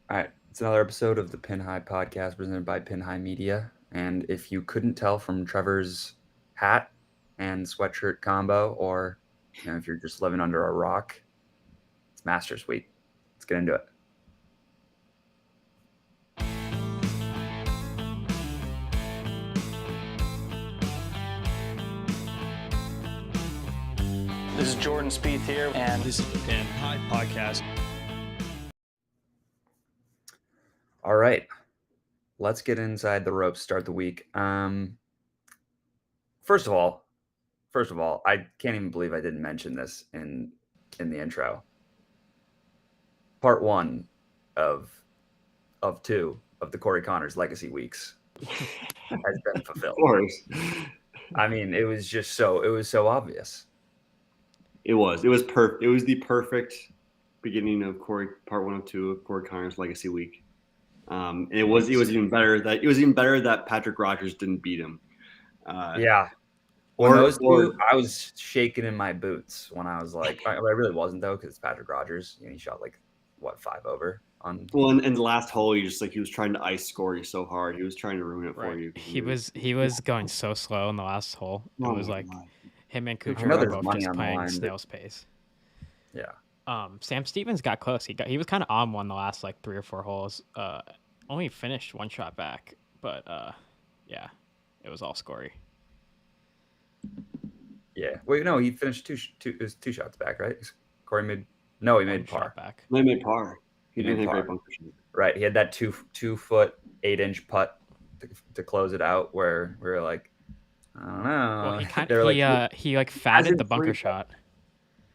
All right, it's another episode of the Pin High Podcast presented by Pin High Media. And if you couldn't tell from Trevor's hat and sweatshirt combo, or if you're just living under a rock, it's Masters Week. Let's get into it. This is Jordan Spieth here, and this is the Pin High Podcast. All right, let's get inside the ropes. Start the week. First of all, I can't even believe I didn't mention this in the intro. Part one of two of the Corey Connors Legacy Weeks has been fulfilled. Of course. I mean, it was so obvious. It was perfect. It was the perfect beginning of part 1 of 2 of Corey Connors Legacy Week. And it was even better that Patrick Rogers didn't beat him. Yeah. I was shaking in my boots when I was like, I really wasn't though, because Patrick Rogers, he shot like 5 over on. Well, in the last hole, he was trying to ice score you so hard. He was trying to ruin it for you. He was going so slow in the last hole. It was like him and Kuchar were both just playing snail's pace. Yeah. Sam Stevens got close. He was kind of on one the last like 3 or 4 holes. Only finished 1 shot back, but yeah, it was all scory. Yeah. Wait, no, he finished it was 2 shots back, right? Corey made par. Back. He made par. He made par. Right. He had that 2 foot 8-inch putt to close it out, where we were like, I don't know. Well, he fatted the bunker shot.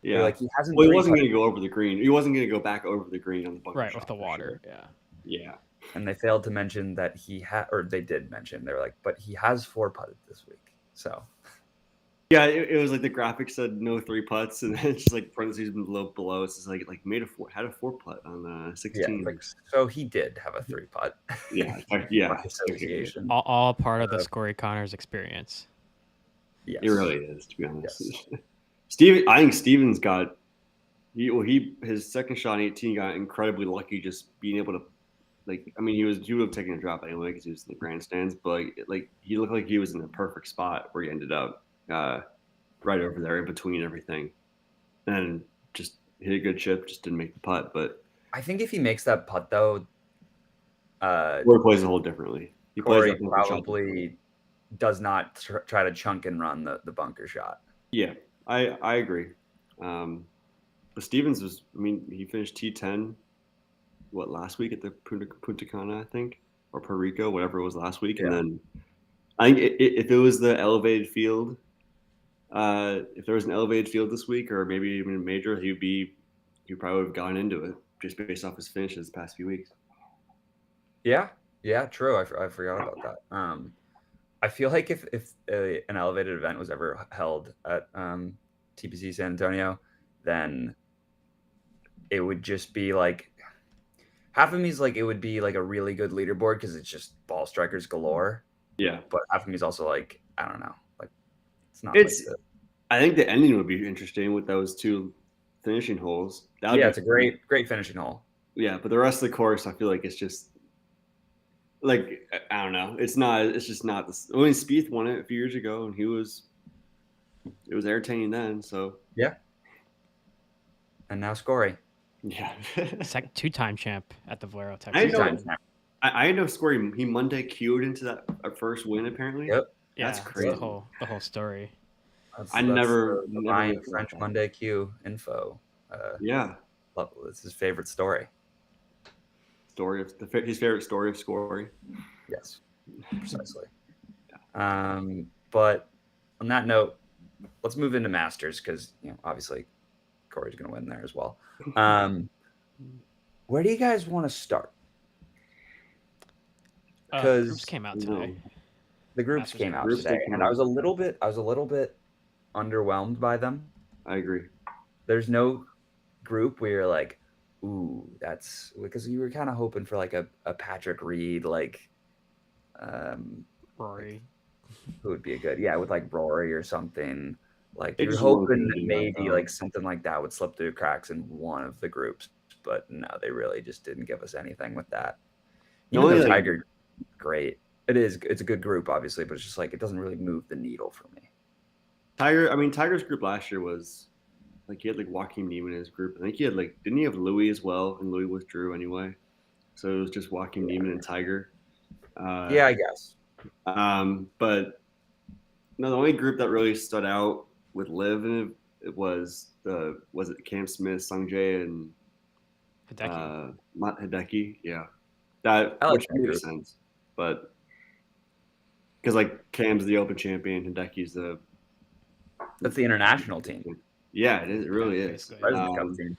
Yeah, like he hasn't. Well, he wasn't going to go over the green. He wasn't going to go back over the green on the bunker shot. Right, with the water. Sure. Yeah. Yeah. And they failed to mention that he had, or they did mention, they were like, but he has 4 putted this week. So. Yeah, it was like the graphic said no 3 putts, and then it's just like parentheses below. It's just like had a 4 putt on 16. Yeah, so he did have a 3 putt. Yeah. Association. All part of the Corey Connors experience. Yes. It really is, to be honest. Yes. I think Stevens got his second shot on 18 got incredibly lucky, just being able to, like, I mean, he would have taken a drop anyway because he was in the grandstands, but like he looked like he was in the perfect spot where he ended up right over there in between everything, and just hit a good chip, just didn't make the putt. But I think if he makes that putt though, Corey plays a whole differently. Corey probably does not try to chunk and run the bunker shot. Yeah, I agree. But Stevens he finished T10 last week at the Punta Cana, I think, or Puerto Rico, whatever it was last week. Yeah. And then I think if it was the elevated field, if there was an elevated field this week, or maybe even a major, he probably would have gone into it just based off his finishes the past few weeks. Yeah, true. I forgot about that. I feel like if an elevated event was ever held at TPC San Antonio, then it would just be like half of me's like it would be like a really good leaderboard because it's just ball strikers galore. Yeah, but half of me's also like, I don't know, like it's not. I think the ending would be interesting with those 2 finishing holes. It's a great finishing hole. Yeah, but the rest of the course, I feel like it's just like, I don't know. It's just not this. I mean, Spieth won it a few years ago, and it was entertaining then. So yeah, and now Scory. Yeah, 2-time champ at the Valero, Texas. I know Scory. He Monday queued into that first win apparently. Yep, that's crazy. The whole story. I never French Monday Q info. Yeah, it's his favorite story. His favorite story of Scory. Yes, precisely. But on that note, let's move into Masters because obviously Corey's going to win there as well. Where do you guys want to start? Because groups came out today. The groups came out today, and I was a little bit underwhelmed by them. I agree. There's no group where you're like, ooh, that's because you were kind of hoping for like a Patrick Reed, like Rory, who would be a good, with like Rory or something. Like you're hoping that maybe like something like that would slip through cracks in one of the groups, but no, they really just didn't give us anything with that. The Even only, though like, Tiger, great. It's a good group, obviously, but it's just like it doesn't really move the needle for me. Tiger's group last year was like he had like Joaquin Neiman in his group. I think he had like didn't he have Louis as well? And Louis withdrew anyway, so it was just Joaquin Neiman and Tiger. Yeah, I guess. But no, the only group that really stood out with Liv in it was it Cam Smith, Sung Jae, and Hideki. Matt Hideki. Yeah, that I like which that makes group. sense, but because like Cam's the Open champion, Hideki's That's the international team. yeah, it is. It really Yeah, is. basically. President's Cup team.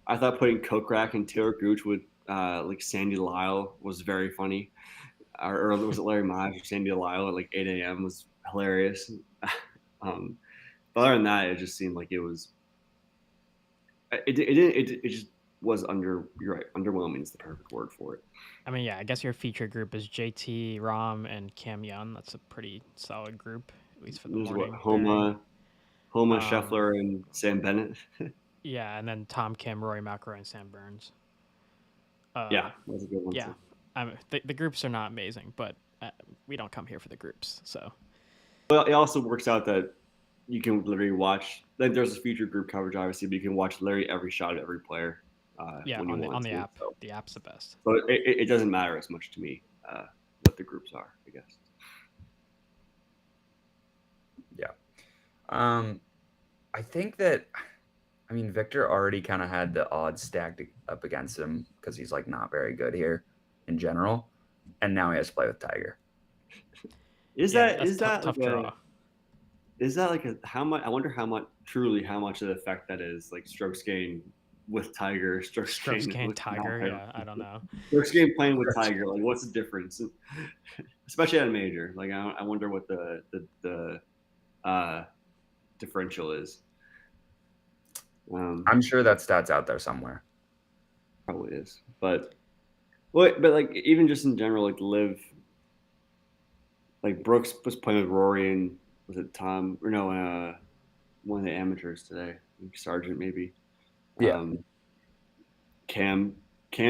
I thought putting Kokrak and Taylor Gooch with like Sandy Lyle was very funny. Or was it Larry Maj or Sandy Lyle at like 8 a.m. was hilarious. But other than that, it just seemed like it was. It just was You're right. Underwhelming is the perfect word for it. I mean, yeah, I guess your feature group is JT, Rom, and Cam Young. That's a pretty solid group, at least for the There's morning. Homa, Scheffler, and Sam Bennett. Yeah, and then Tom Kim, Rory McIlroy, and Sam Burns. Yeah, that's a good one. Yeah, the groups are not amazing, but we don't come here for the groups, so. Well, it also works out that you can literally watch. Like, there's a feature group coverage, obviously, but you can watch literally every shot of every player. Yeah, when on the app. So. The app's the best. So it doesn't matter as much to me what the groups are, I guess. Yeah. I think that, I mean, Victor already kind of had the odds stacked up against him because he's like not very good here in general, and now he has to play with Tiger. Is that tough like draw? Is that like how much? I wonder how much of the effect that is, like strokes gained with Tiger, strokes gained with Tiger. Tiger. Yeah, I don't know. Strokes gained playing with Tiger. Like, what's the difference? Especially at a major. Like, I wonder what the differential is. I'm sure that stat's out there somewhere. Probably is, but like even just in general, like Liv, like Brooks was playing with Rory and was it Tom or no one of the amateurs today, Sargent maybe. Yeah. Cam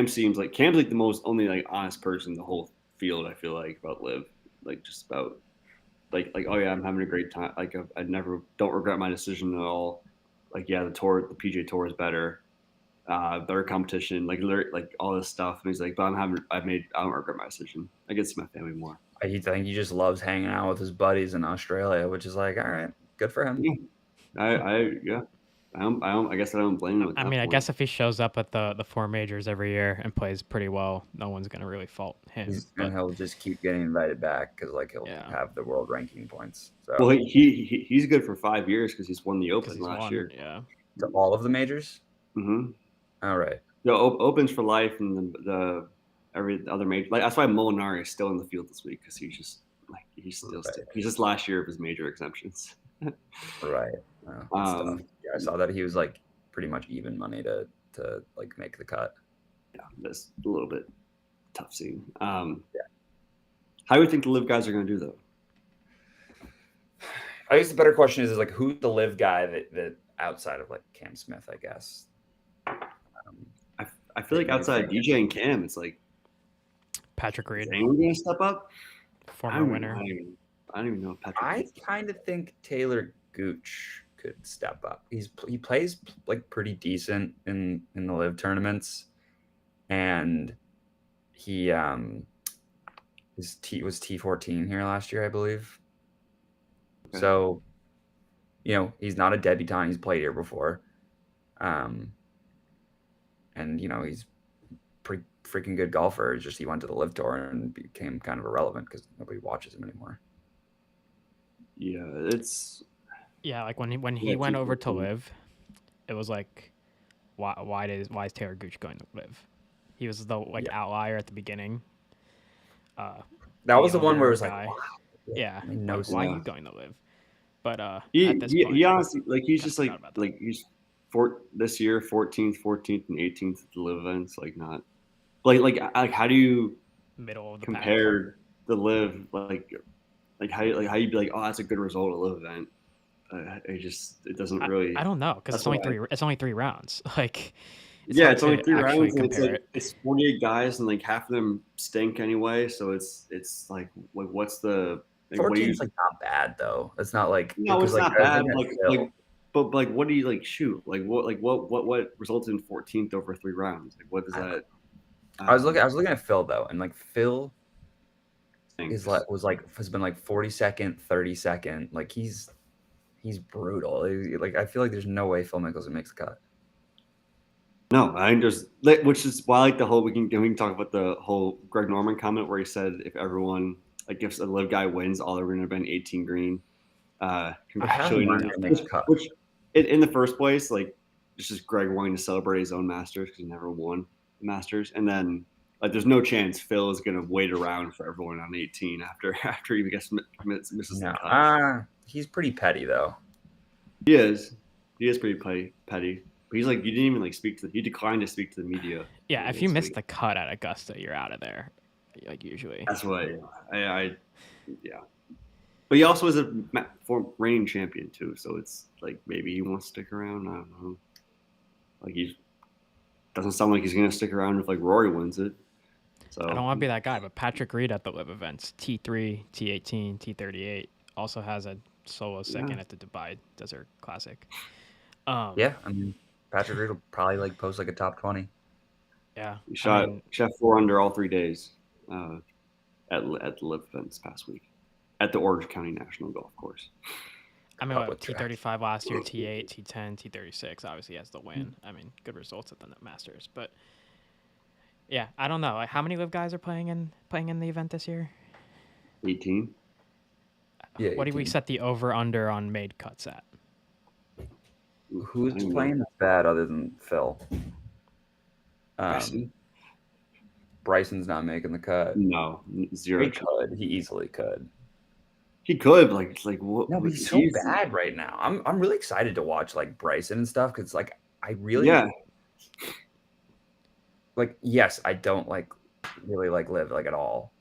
seems like Cam's like the most only like honest person in the whole field. I feel like about Liv, like just about like oh yeah, I'm having a great time. Like I never don't regret my decision at all. Like yeah, the PGA Tour is better. Better competition, like all this stuff. And he's like, but I don't regret my decision. I get to see my family more. I think he just loves hanging out with his buddies in Australia, which is like, all right, good for him. Yeah. I guess I don't blame him. I guess if he shows up at the 4 majors every year and plays pretty well, no one's gonna really fault him. And he'll just keep getting invited back because like he'll have the world ranking points. So well, he's good for 5 years because he's won the Open last year. Yeah, to all of the majors. Mm-hmm. All right. The Opens for life and the every other major. Like that's why Molinari is still in the field this week because he's just like he's just last year of his major exemptions. Right. Yeah, I saw that he was like pretty much even money to like make the cut. Yeah, that's a little bit tough scene. Yeah. How do you think the Live guys are going to do though? I guess the better question is like who's the Live guy that outside of like Cam Smith, I guess. I feel like outside DJ and Cam, it's like Patrick Reed. Is anyone going to step up? Former winner. I don't even know if Patrick. I kind of think Taylor Gooch could step up. He plays like pretty decent in the Live tournaments, and he was T14 here last year, I believe. Okay. So, he's not a debutant. He's played here before, and he's pretty freaking good golfer. It's just he went to the Live Tour and became kind of irrelevant because nobody watches him anymore. Yeah, like when he went over to Live, it was like, why is Taylor Gooch going to Live? He was the outlier at the beginning. That was the one where it was like, wow. Yeah, why are you going to Live? But at this point, he honestly he's just he's this year 14th, and 18th at the Live events. Like not like how do you middle of the compare pack. The Live like how you be like, oh, that's a good result at a Live event. It doesn't really. I don't know because it's only 3 rounds. Like It's Yeah, hard it's only to 3 actually rounds, and it's compare like it. it's 48 guys, and like half of them stink anyway. So it's like what's the what do 14 you? is like not bad though. It's not like No, because it's like not I was bad. looking at Phil. But like, what do you like shoot? What resulted in 14th over 3 rounds? Like, what does I don't know. that? I don't know. I was looking at Phil though, and like Phil is Stinks. like has been like 42nd, 32nd. Like he's brutal. Like I feel like there's no way Phil Mickelson makes the cut. No, I just which is why I like the whole we can talk about the whole Greg Norman comment where he said if everyone like if a live guy wins, all they're going to been 18 green. Half of them Congratulating aren't him. gonna make the cut. Which in the first place, like it's just Greg wanting to celebrate his own Masters because he never won the Masters, and then like there's no chance Phil is going to wait around for everyone on 18 after he misses No, the cut. he's pretty petty though. He is. He is pretty petty. But he's like, you didn't even like speak to. He declined to speak to the media. Yeah, if you miss the cut at Augusta, you're out of there. Like usually. That's what yeah. But he also is a former reigning champion too, so it's like maybe he wants to stick around. I don't know. Like he doesn't sound like he's gonna stick around if like Rory wins it. So I don't want to be that guy, but Patrick Reed at the live events, T3, T18, T38, also has a solo second at the Dubai Desert Classic. Yeah, I mean Patrick Reed will probably like post like a top 20. Yeah, he shot 4 under all 3 days at the live events past week at the Orange County National Golf Course. I mean, T35 last year, T8, T10, T36. Obviously, has the win. I mean, good results at the Masters, but yeah, I don't know. Like, how many live guys are playing in the event this year? 18. Yeah. What do we set the over under on made cuts at? Who's playing this bad other than Phil? Bryson's not making the cut. No, 0. He could. He easily could. He could like what? No, but he's so bad right now. I'm really excited to watch like Bryson and stuff because like I really like. Yes, I don't like really like live like at all.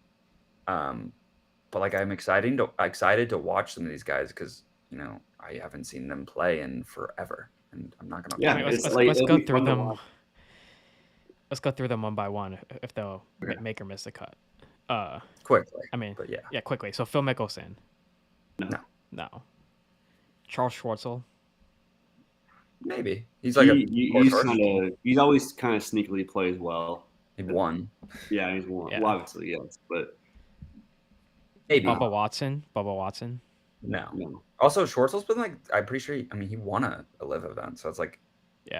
But like I'm excited to watch some of these guys because you know I haven't seen them play in forever, and I'm not gonna. Yeah, let's go through them. Let's go through them one by one if they'll make or miss the cut. Quickly. I mean, but yeah, quickly. So Phil Mickelson. No. Charles Schwartzel. Maybe he's like he's always kind of sneakily plays well. He won. Yeah, he's won. Yeah. Well, obviously, yes, but maybe Bubba Watson. No. Also, Schwartzel's been like I'm pretty sure. He won a live event, so it's like he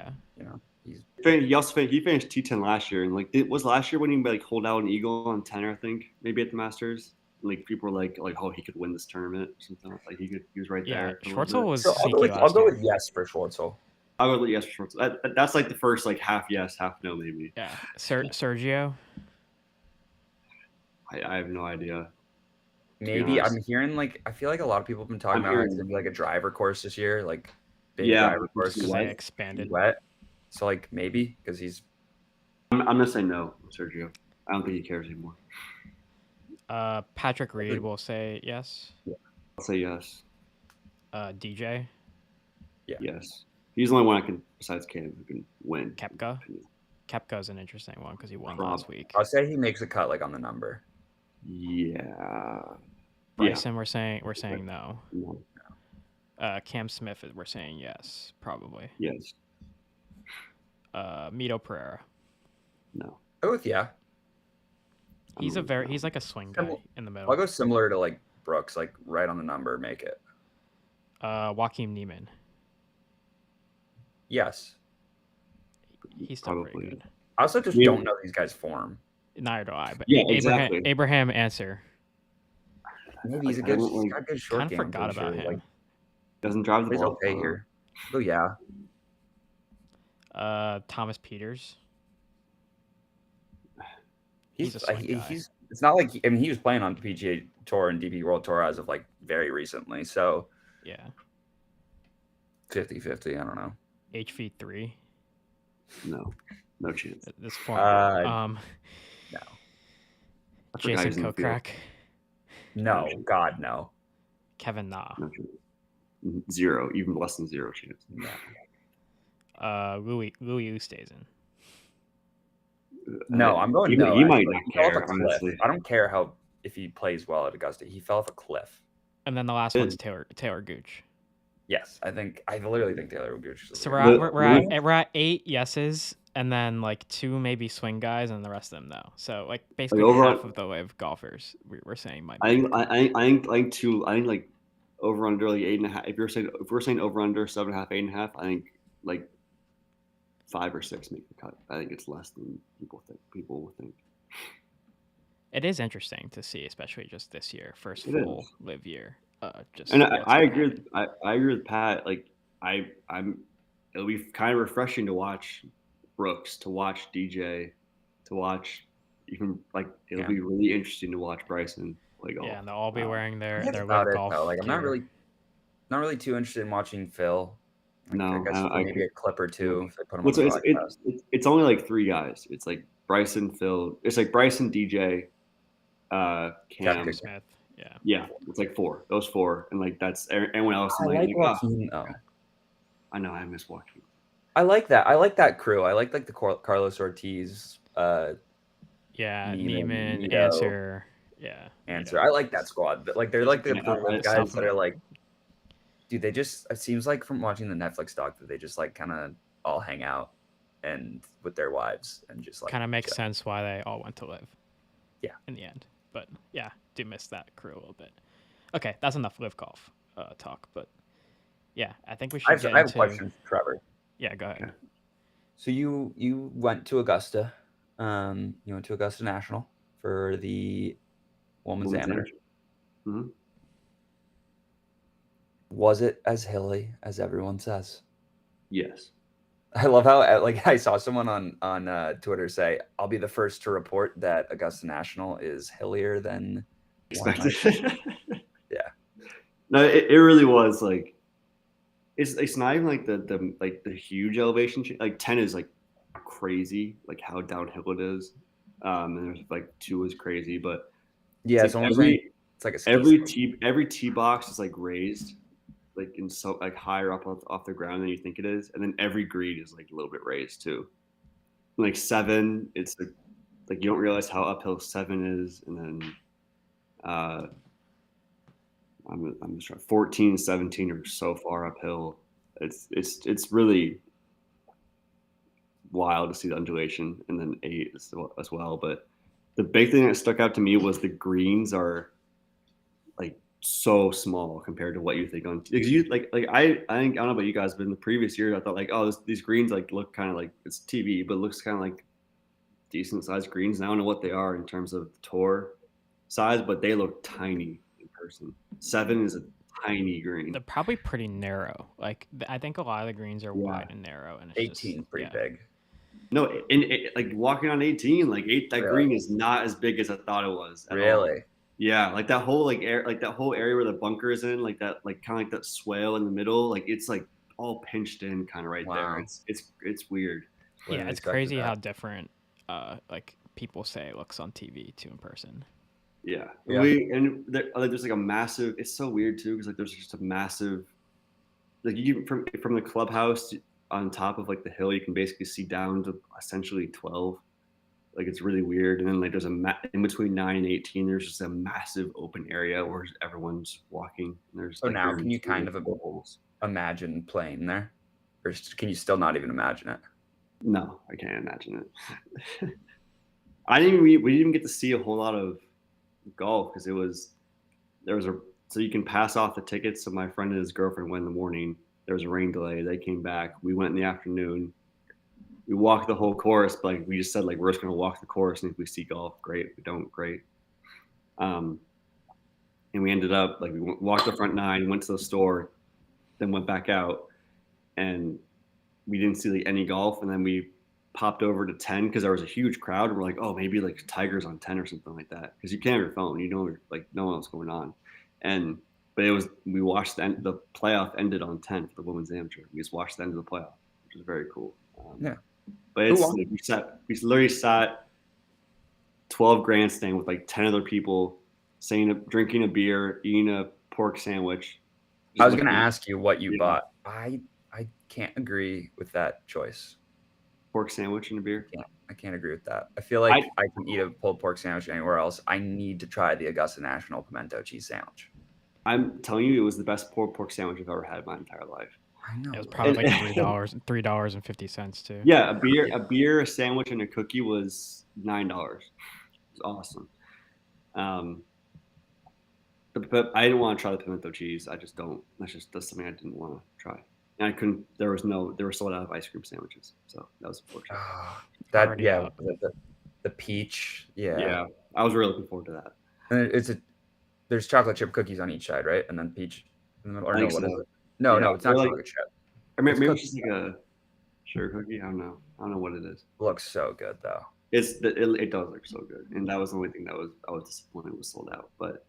finished T10 last year, and like it was last year when he like hold out an eagle on 10, I think, maybe at the Masters. Like people were like oh he could win this tournament or something. Like he was right there. Schwartzel was. So I'll go with yes for Schwartzel. I'll go with yes for Schwartzel. That's like the first like half yes, half no, maybe. Yeah, Sergio. I have no idea. Maybe I'm hearing like I feel like a lot of people have been talking about it's gonna be like a driver course this year, like big driver course because they expanded. Wet. So like maybe because he's. I'm gonna say no, Sergio. I don't think he cares anymore. Patrick Reed will say yes. Yeah, I'll say yes. DJ. Yeah. Yes. He's the only one I can besides Cam who can win. Kepka. Kepka's an interesting one because he won last week. I'll say he makes a cut like on the number. Yeah. Bryson, we're saying no. Cam Smith, we're saying yes, probably. Yes. Mito Pereira. No. I go with yeah. He's like a swing guy in the middle. I'll go similar to like Brooks, like right on the number, make it. Joaquin Niemann. Yes. He's still pretty good. I also just don't know these guys' form. Neither do I. But exactly. Abraham Answer. Maybe he's a good, he's got good short game. Kind of forgot about him. Like, doesn't drive the ball. He's okay here. Oh yeah. Thomas Peters. He's it's not like he was playing on PGA Tour and DP World Tour as of like very recently. So yeah. 50-50, I don't know. HV3. No chance. At this point. No. Jason Kokrak. No, God, no. Kevin Na. No chance. 0, even less than 0 chance. Louis Oosthuizen. No, I'm going He, no. he might Actually, not he fell off a care, cliff. honestly. I don't care if he plays well at Augusta. He fell off a cliff. And then the last one's Taylor Gooch. Yes, I literally think Taylor Gooch. So we're at 8 yeses, and then like 2 maybe swing guys, and the rest of them no. So like basically half of the live golfers we're saying might. I think like over under like 8.5. If we're saying over under 7.5, 8.5, I think like 5 or 6 make the cut. I think it's less than people will think. It is interesting to see, especially just this year, first full live year. I agree. I agree with Pat. Like it'll be kind of refreshing to watch Brooks, to watch DJ, to watch even like it'll be really interesting to watch Bryson play golf. Yeah, and they'll all be wearing their live golf. Like I'm gear. not really too interested in watching Phil. Like, no, I guess maybe a clip or two if they put him on the podcast. It's only like 3 guys. It's like Bryson, Phil. It's like Bryson, DJ, Cam Smith. Yeah, it's like 4. Those 4, and like that's everyone else. I like Joaquin though. I know, I miss Joaquin. I like that. I like that crew. I like the Carlos Ortiz. Neiman, Answer. Yeah, Answer. I like that squad. Like they're like the guys that are like, dude. They just it seems like from watching the Netflix doc that they just like kind of all hang out and with their wives and just like kind of makes sense why they all went to live. Yeah, in the end, but yeah, do miss that crew a little bit. Okay, that's enough live golf talk, but yeah, I think we should get into. I have a question for Trevor. Yeah, go ahead. So you went to Augusta. You went to Augusta National for the Women's Amateur. Mm-hmm. Was it as hilly as everyone says? Yes. I love how like I saw someone on Twitter say, "I'll be the first to report that Augusta National is hillier than expected." Yeah. No, it really was like it's not even like the huge elevation change. Like 10 is like crazy, like how downhill it is. And there's like 2 is crazy, but yeah, it's like it's like every tee box is like raised, like in so like higher up off the ground than you think it is, and then every green is like a little bit raised too. Like 7, it's like you don't realize how uphill 7 is, and then I'm just trying. 14, 17 are so far uphill. It's really wild to see the undulation, and then 8 as well. But the big thing that stuck out to me was the greens are like so small compared to what you think on. Because you like I think I don't know about you guys, but in the previous years I thought like these greens like look kind of like it's TV, but it looks kind of like decent sized greens. And I don't know what they are in terms of tour size, but they look tiny in person. 7 is a tiny green. They're probably pretty narrow. Like I think a lot of the greens are wide and narrow, and it's 18 just, pretty big. No, like walking on 18, like that green is not as big as I thought it was. Really? All. Yeah, like that whole that whole area where the bunker is in, like that, like kind of like that swale in the middle, like it's like all pinched in, kind of right there. It's weird. Yeah, it's crazy how different like people say it looks on TV to in person. Yeah. There's like a massive. It's so weird too because like there's just a massive, like you from the clubhouse on top of like the hill, you can basically see down to essentially 12. Like it's really weird, and then like there's in between 9 and 18, there's just a massive open area where everyone's walking. And there's now can you kind of imagine playing there, or can you still not even imagine it? No, I can't imagine it. we didn't even get to see a whole lot of golf because so you can pass off the tickets. So my friend and his girlfriend went in the morning. There was a rain delay. They came back. We went in the afternoon. We walked the whole course, but like we just said, like we're just gonna walk the course, and if we see golf, great. If we don't, great. And we ended up like we walked the front 9, went to the store, then went back out, and we didn't see like any golf. And then we popped over to 10 because there was a huge crowd, and we're like, oh, maybe like Tiger's on 10 or something like that, because you can't have your phone, you know, like no one else going on. But we watched the playoff ended on 10 for the women's amateur. We just watched the end of the playoff, which was very cool. Yeah. But it's like we literally sat 12 grandstand with like 10 other people, drinking a beer, eating a pork sandwich. I was going to ask you what you bought. I can't agree with that choice. pork sandwich and a beer. I can't agree with that. I feel like I can eat a pulled pork sandwich anywhere else. I need to try the Augusta National pimento cheese sandwich. I'm telling you, it was the best pulled pork sandwich I've ever had in my entire life. I know. It was probably like $3.50 too. Yeah, a beer, a sandwich, and a cookie was $9. It was awesome. But I didn't want to try the pimento cheese. I just don't. That's something I didn't want to try. And I couldn't. They were sold out of ice cream sandwiches, so that was unfortunate. The peach. Yeah. Yeah, I was really looking forward to that. And there's chocolate chip cookies on each side, right? And then peach. Or no, what is it? No, it's not chocolate chip. Maybe it's just like a sugar cookie. I don't know what it is. It looks so good though. It does look so good, and that was the only thing I was disappointed was sold out. But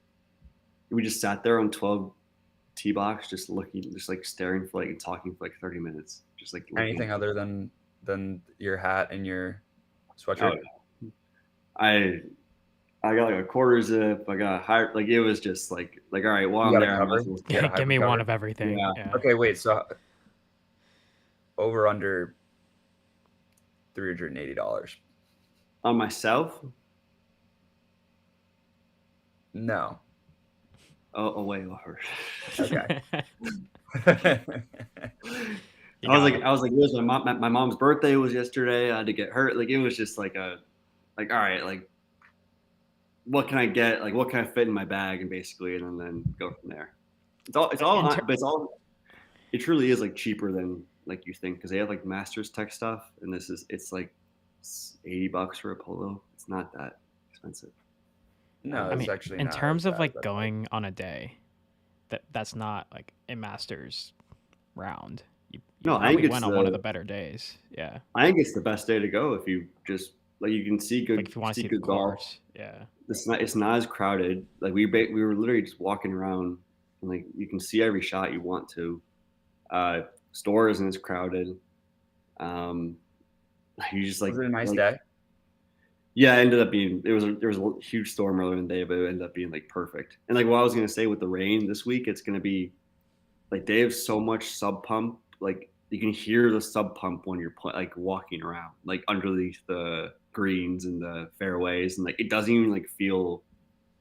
we just sat there on 12 tee box, just like staring for and talking for 30 minutes, just like anything other than your hat and your sweatshirt. I got a quarter zip. I got a high. It was just all right. Well, I'm there. Give me one of everything. Yeah. Okay, wait. So over under $380 on myself. No. Oh, way lower. Okay. I was like, it was my mom's birthday was yesterday. I had to get hurt. It was just all right, what can I get? What can I fit in my bag, and basically, and then go from there. It truly is cheaper than you think, because they have Masters Tech stuff, and it's $80 for a polo. It's not that expensive. No, it's actually in not terms of going on a day, that's not a Masters round. I think it's went on one of the better days. Yeah, I think it's the best day to go if you just you can see good. If you want to see good the course, yeah. It's not as crowded. We were literally just walking around, and you can see every shot you want to. Store isn't as crowded. You just was it a nice day? Yeah, it ended up being there was a huge storm earlier in the day, but it ended up being perfect. And what I was gonna say with the rain this week, it's gonna be they have so much sub pump. You can hear the sub pump when you're walking around, underneath the greens and the fairways, and it doesn't even feel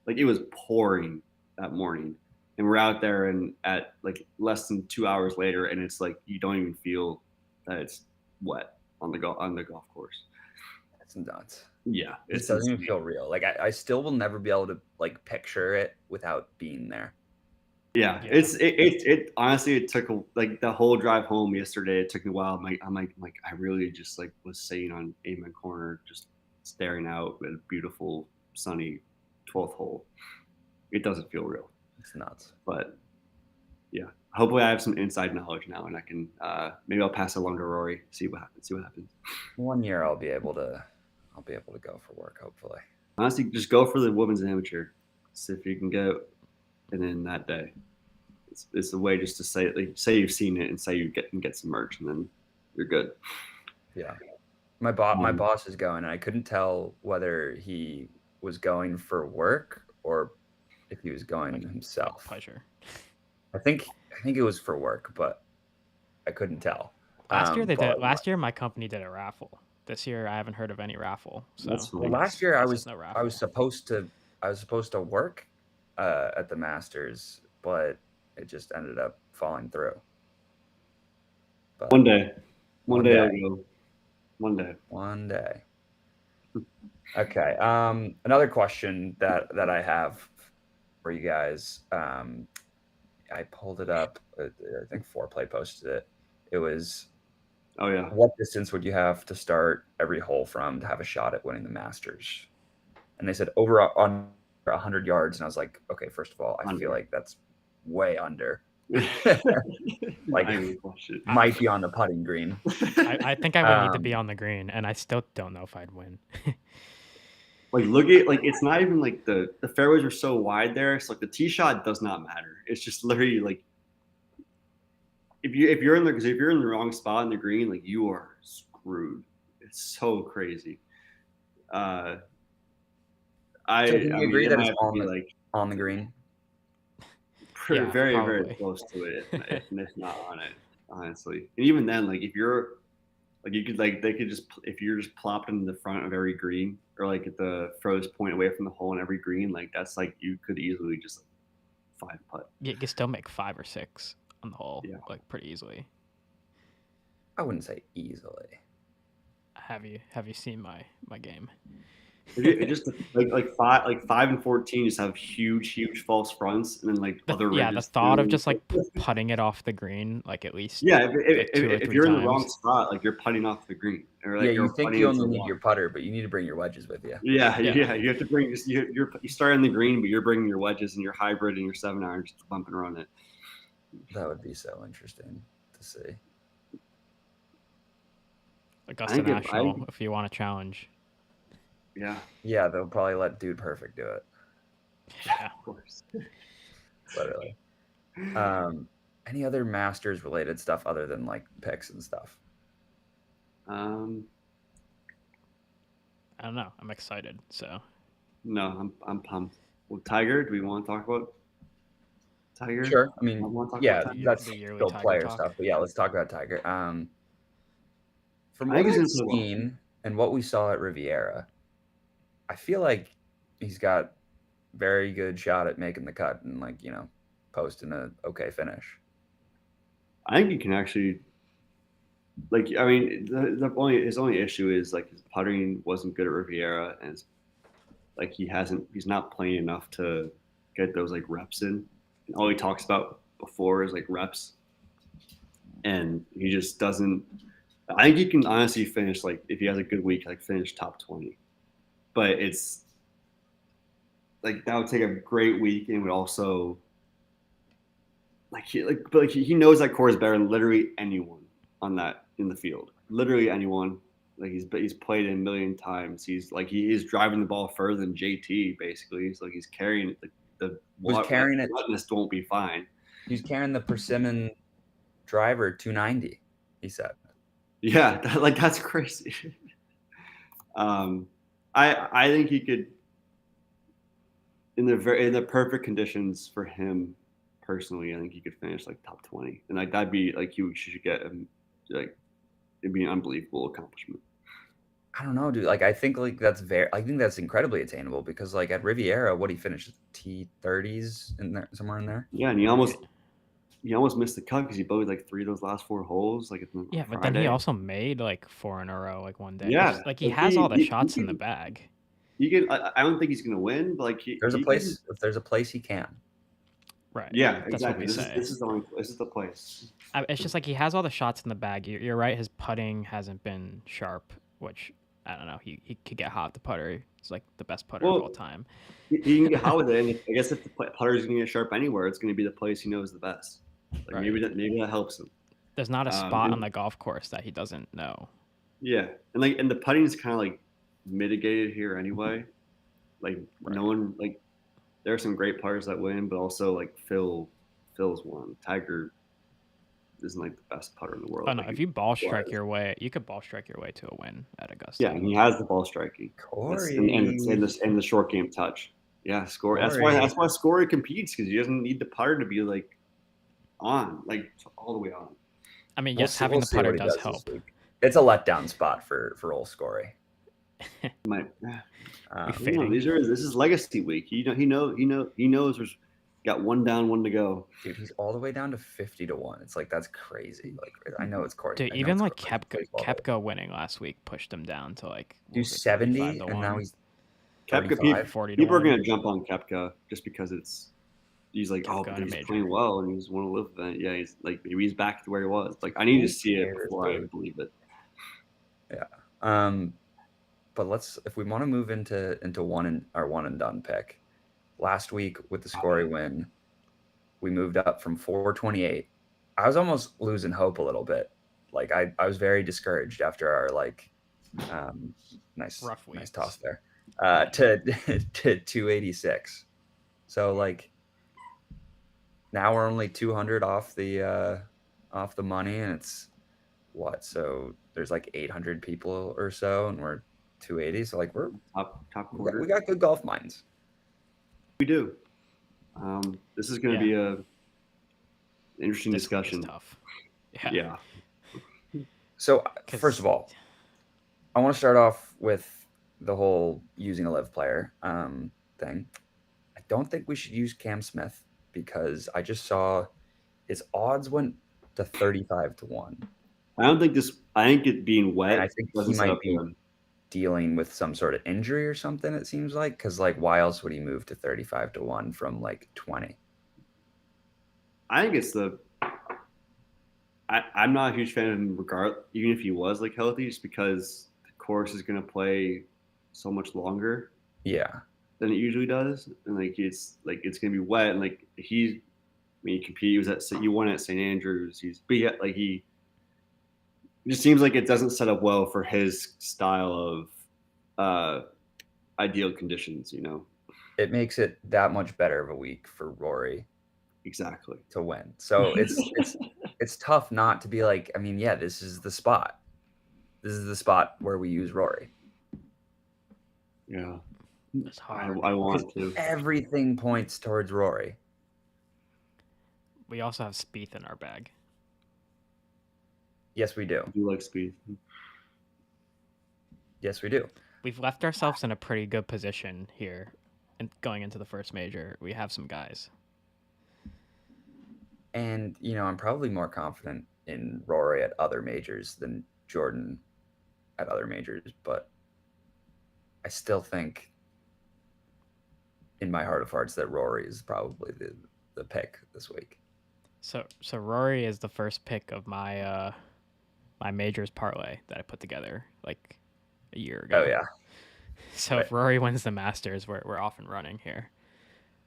it was pouring that morning, and we're out there and at less than 2 hours later, and it's you don't even feel that it's wet on the golf course. That's nuts. Yeah, it doesn't even feel real. I still will never be able to picture it without being there. Yeah. It honestly, it took the whole drive home yesterday. It took me a while. I really just was sitting on Amen Corner, just staring out at a beautiful sunny 12th hole. It doesn't feel real. It's nuts. But yeah, hopefully I have some inside knowledge now, and I can maybe I'll pass it along to Rory. See what happens. 1 year I'll be able to go for work, hopefully. Honestly, just go for the women's amateur. See if you can go. And then that day, it's a way just to say you've seen it and say you get some merch, and then you're good. Yeah, my boss is going, and I couldn't tell whether he was going for work or if he was going himself. Pleasure. I think it was for work, but I couldn't tell. Last year my company did a raffle. This year I haven't heard of any raffle. So last year I was supposed to work at the Masters, but it just ended up falling through. But one day I'll go. One day. Okay. Another question that I have for you guys. I pulled it up. I think Foreplay posted it. It was, oh yeah, what distance would you have to start every hole from to have a shot at winning the Masters? And they said over on 100 yards, and I was like, okay, first of all, I feel like that's way under. Might be on the putting green. I think I would need to be on the green, and I still don't know if I'd win. Look at it's not even the fairways are so wide there. So the tee shot does not matter. It's just literally if you're in the wrong spot in the green, you are screwed. It's so crazy. I agree that it's on the green. Very, very close to it, if not on it, honestly. And even then, if you're Like you could like they could just if you're just plopped in the front of every green or like at the furthest point away from the hole in every green, like that's like you could easily just 5 putt. You can still make 5 or 6 on the hole, Yeah. like pretty easily. I wouldn't say easily. Have you seen my game? It just like 5 and 14 just have huge false fronts and then like other The ridges thought of too. just like putting it off the green, like at least Yeah, like 2 or if 3 you're in the wrong times. spot, like you're putting off the green, or like Yeah, you you're think putting you into only the need wall. your putter, but you need to bring your wedges with you. Yeah, Yeah. you have to bring you start in the green, but you're bringing your wedges and your hybrid and your 7-iron just to bump and run it. That would be so interesting to see. Augusta National, if you want to challenge. Yeah. Yeah, they'll probably let Dude Perfect do it. Yeah, Of course. Literally. Any other Masters related stuff other than like picks and stuff? I don't know. I'm excited. So No, I'm pumped. Well, Tiger, do we want to talk about Tiger? Sure. I mean, yeah, Tiger? that's The yearly still Tiger player talk? stuff. But yeah, let's talk about Tiger. From I think what he's I've gonna play well. seen and what we saw at Riviera, I feel like he's got very good shot at making the cut and like, posting a okay finish. I think he can actually, like, I mean, his only issue is like his putting wasn't good at Riviera, and like he's not playing enough to get those like reps in. And all he talks about before is like reps, and he just doesn't. I think he can honestly finish like if he has a good week, like finish top 20, but it's like that would take a great week and would also he knows that course better than literally anyone on that in the field. Literally anyone. Like he's played it a million times. He is driving the ball further than JT basically. He's like he's carrying it. Carrying it. Wetness won't be fine. He's carrying the Persimmon driver 290. He said. Yeah, that's crazy. I think he could in the perfect conditions for him personally. I think he could finish like top 20, and like that'd be like you should get him like it'd be an unbelievable accomplishment. I don't know, dude. Like I think that's incredibly attainable because like at Riviera, what he finished T30s in there somewhere in there. Yeah, and he almost missed the cut because he bogeyed like 3 of those last 4 holes. Like yeah, but then he also made like 4 in a row, like one day. Yeah, like he has all the shots in the bag. He could. I don't think he's gonna win, but like if there's a place he can. Right. Yeah, that's exactly. What we say. This is the place. It's just like he has all the shots in the bag. You're right. His putting hasn't been sharp, which I don't know. He could get hot with the putter. He's like the best putter of all time. He can get hot with it. And I guess if the putter is gonna get sharp anywhere, it's gonna be the place he knows the best. Like maybe that helps him. There's not a spot on the golf course that he doesn't know. Yeah, and the putting is kind of like mitigated here anyway. Like no one like there are some great players that win, but also like Phil's one. Tiger isn't like the best putter in the world. Oh no, if you ball strike your way, you could ball strike your way to a win at Augusta. Yeah, and he has the ball striking. Corey. And the short game touch. Yeah, score. That's why Scory competes because he doesn't need the putter to be like on, like all the way on. I mean, yes, having the putter does help. It's a letdown spot for old Scory. This is legacy week. He knows there's got one down, one to go. Dude, he's all the way down to 50-1. It's like that's crazy. Like I know it's Corey. Dude, even like Koepka winning last week pushed him down to like 70, and now he's Koepka. 40 people are gonna jump on Koepka just because he's like, Koepka he's playing well and he's won a live event. Yeah, he's like maybe he's back to where he was. Like I need to see it before I believe it. Yeah. But if we want to move into our one and done pick. Last week with the Scory win, we moved up from 428. I was almost losing hope a little bit. Like I was very discouraged after our nice toss there to 286. So like now we're only 200 off the money, and it's what? So there's like 800 people or so, and we're 280. So like we're top quarter. We got good golf minds. We do. This is going to be a interesting discussion. Tough. Yeah. So first of 'Cause all, I want to start off with the whole using a live player thing. I don't think we should use Cam Smith because I just saw his odds went to 35 to 1, I don't think this. I think it being and I wet think he doesn't set might up be for him. dealing with some sort of injury or something. It seems like because like why else would he move to 35 to 1 from like 20? I think it's the. I'm not a huge fan of him, even if he was like healthy, just because the course is going to play so much longer Yeah, than it usually does, and it's going to be wet, and like he's. I mean, he competed. He was he won at St. Andrews. But yet, like he it just seems like it doesn't set up well for his style of ideal conditions. it makes it that much better of a week for Rory Exactly. to win. So it's tough not to be like, I mean, yeah, this is the spot. This is the spot where we use Rory. Yeah. it's hard. I want to. Everything points towards Rory. We also have Spieth in our bag. Yes, we do. I do like speed. Yes, we do. We've left ourselves in a pretty good position here, and going into the first major, we have some guys. And, I'm probably more confident in Rory at other majors than Jordan at other majors, but I still think in my heart of hearts that Rory is probably the pick this week. So Rory is the first pick of my my majors parlay that I put together like a year ago. Oh, yeah. So if Rory wins the Masters, we're off and running here.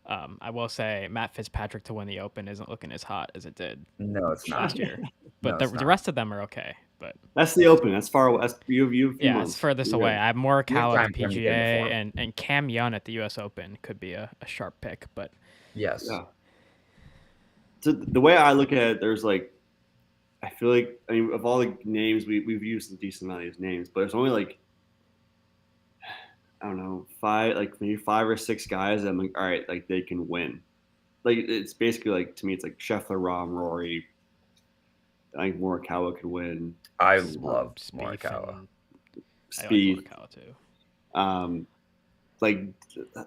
I will say Matt Fitzpatrick to win the Open isn't looking as hot as it did No, it's not. last year, No, but it's the not. rest of them are okay. But That's the Open. That's far away. That's you a few yeah, months. it's furthest You're away. right. I have Morikawa at the time to get in the PGA form. and Cam Young at the U.S. Open could be a sharp pick, but Yes. Yeah. So the way I look at it, there's like, I feel like, I mean, of all the names we've used a decent amount of these names, but there's only like, I don't know, maybe 5 or 6 guys that I'm like, all right, like they can win. Like it's basically like, to me, it's like Scheffler, Rahm, Rory. I think Morikawa could win. I love Spieth Morikawa. and I like Speed. Morikawa too.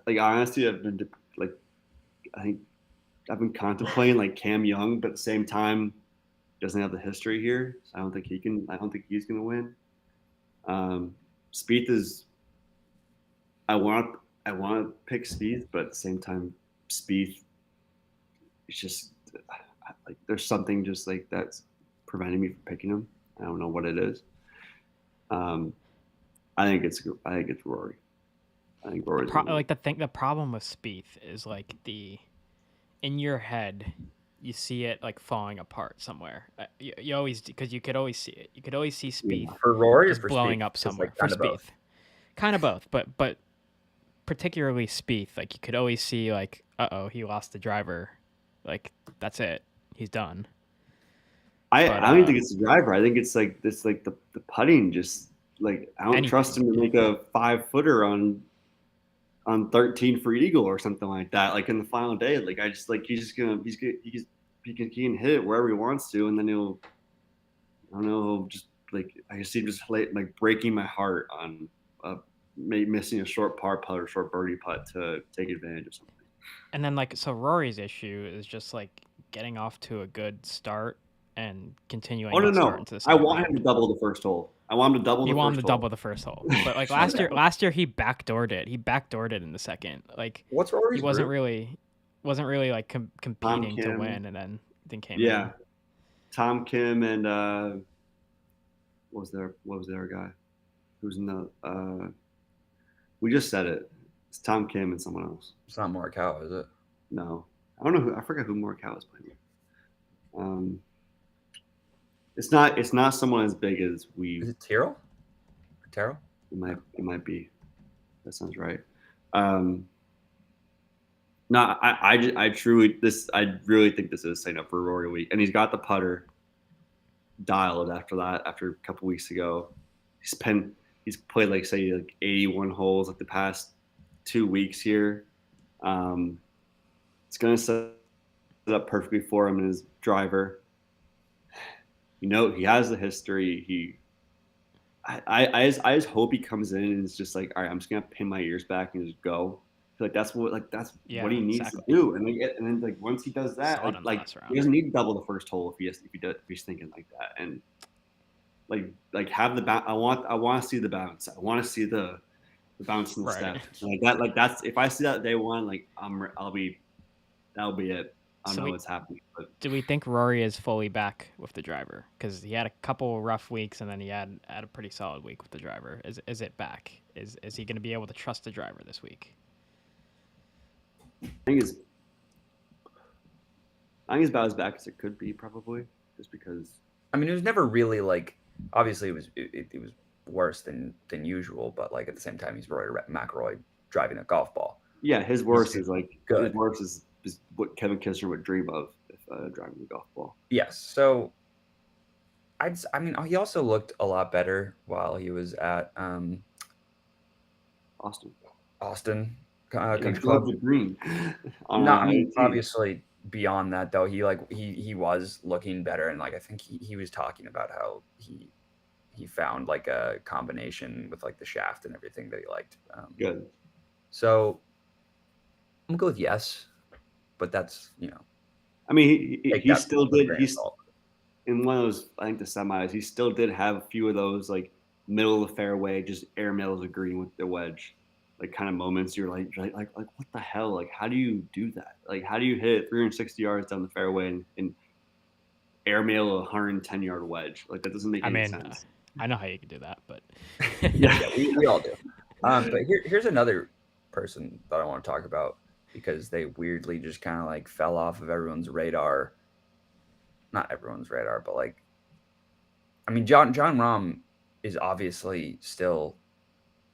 Like honestly, I think I've been contemplating like Cam Young, but at the same time, doesn't have the history here. So I don't think he's gonna win. Spieth is. I want to pick Spieth, but at the same time, Spieth. It's just like there's something just like that's preventing me from picking him. I don't know what it is. I think it's Rory. I think Rory's the problem with Spieth is like in your head, you see it like falling apart somewhere. You always, because you could always see it. You could always see Spieth For Rory or just for blowing Spieth? up Just, somewhere. like, For kinda both. Spieth, kind of both, but particularly Spieth, like you could always see like, he lost the driver, like that's it, he's done. I don't even think it's the driver. I think it's like the putting. Just like I don't trust him to make a 5-footer on 13 for eagle or something like that. Like in the final day, like I just like he can hit it wherever he wants to, and then he'll just like I just see him just like breaking my heart on missing a short par putt or short birdie putt to take advantage of something. And then so Rory's issue is just like getting off to a good start and continuing that start into the I second want him round. to double the first hole. I want him to double the first hole. You want him to double the first hole. But like last year he backdoored it. He backdoored it in the second. Like What's Rory's he wasn't group? really like competing to win, and then came in. Tom Kim and what was their guy? Who's in the we just said it. It's Tom Kim and someone else. It's not Morikawa, is it? No. I don't know I forgot who Morikawa is playing with. It's not someone as big as we. Is it Tyrrell? Terrell? It might be. That sounds right. No, I really think this is setting up for Rory week, and he's got the putter dialed after that. After a couple weeks ago, he's played like 81 holes like the past 2 weeks here. It's gonna set up perfectly for him in his driver. He has the history. I just hope he comes in and is just like, all right, I'm just gonna pin my ears back and just go. I feel like that's what Yeah, he needs exactly. to do. And then like once he does that, Saw it in the like last he round. doesn't need to double the first hole if he's thinking like that. And like have the I want to see the bounce. I want to see the bounce in the Right. step like that. Like that's if I see that day one, like that'll be it. I don't So know what's happening, but do we think Rory is fully back with the driver? Because he had a couple rough weeks, and then he had a pretty solid week with the driver. Is it back? Is he going to be able to trust the driver this week? I think it's about as back as it could be, probably, just because. I mean, it was never really like. Obviously, it was worse than usual, but like at the same time, he's Rory McIlroy driving a golf ball. Yeah, his worst is good. What Kevin Kisner would dream of if driving the golf ball. Yes, so I mean, he also looked a lot better while he was at Austin Country Club. The green. Not, I mean, obviously beyond that though, he was looking better, and like I think he was talking about how he found like a combination with like the shaft and everything that he liked. Good. So I'm gonna go with yes, but that's I mean, he still did. He's salt. in one of those. I think the semis. He still did have a few of those like middle of the fairway, just airmails of green with the wedge, like kind of moments. You're like what the hell? Like, how do you do that? Like, how do you hit it 360 yards down the fairway and airmail a 110-yard wedge? Like, that doesn't make any sense. I know how you can do that, but yeah, we all do. But here's another person that I want to talk about because they weirdly just kind of like fell off of everyone's radar. Not everyone's radar, but like, I mean, Jon Rahm is obviously still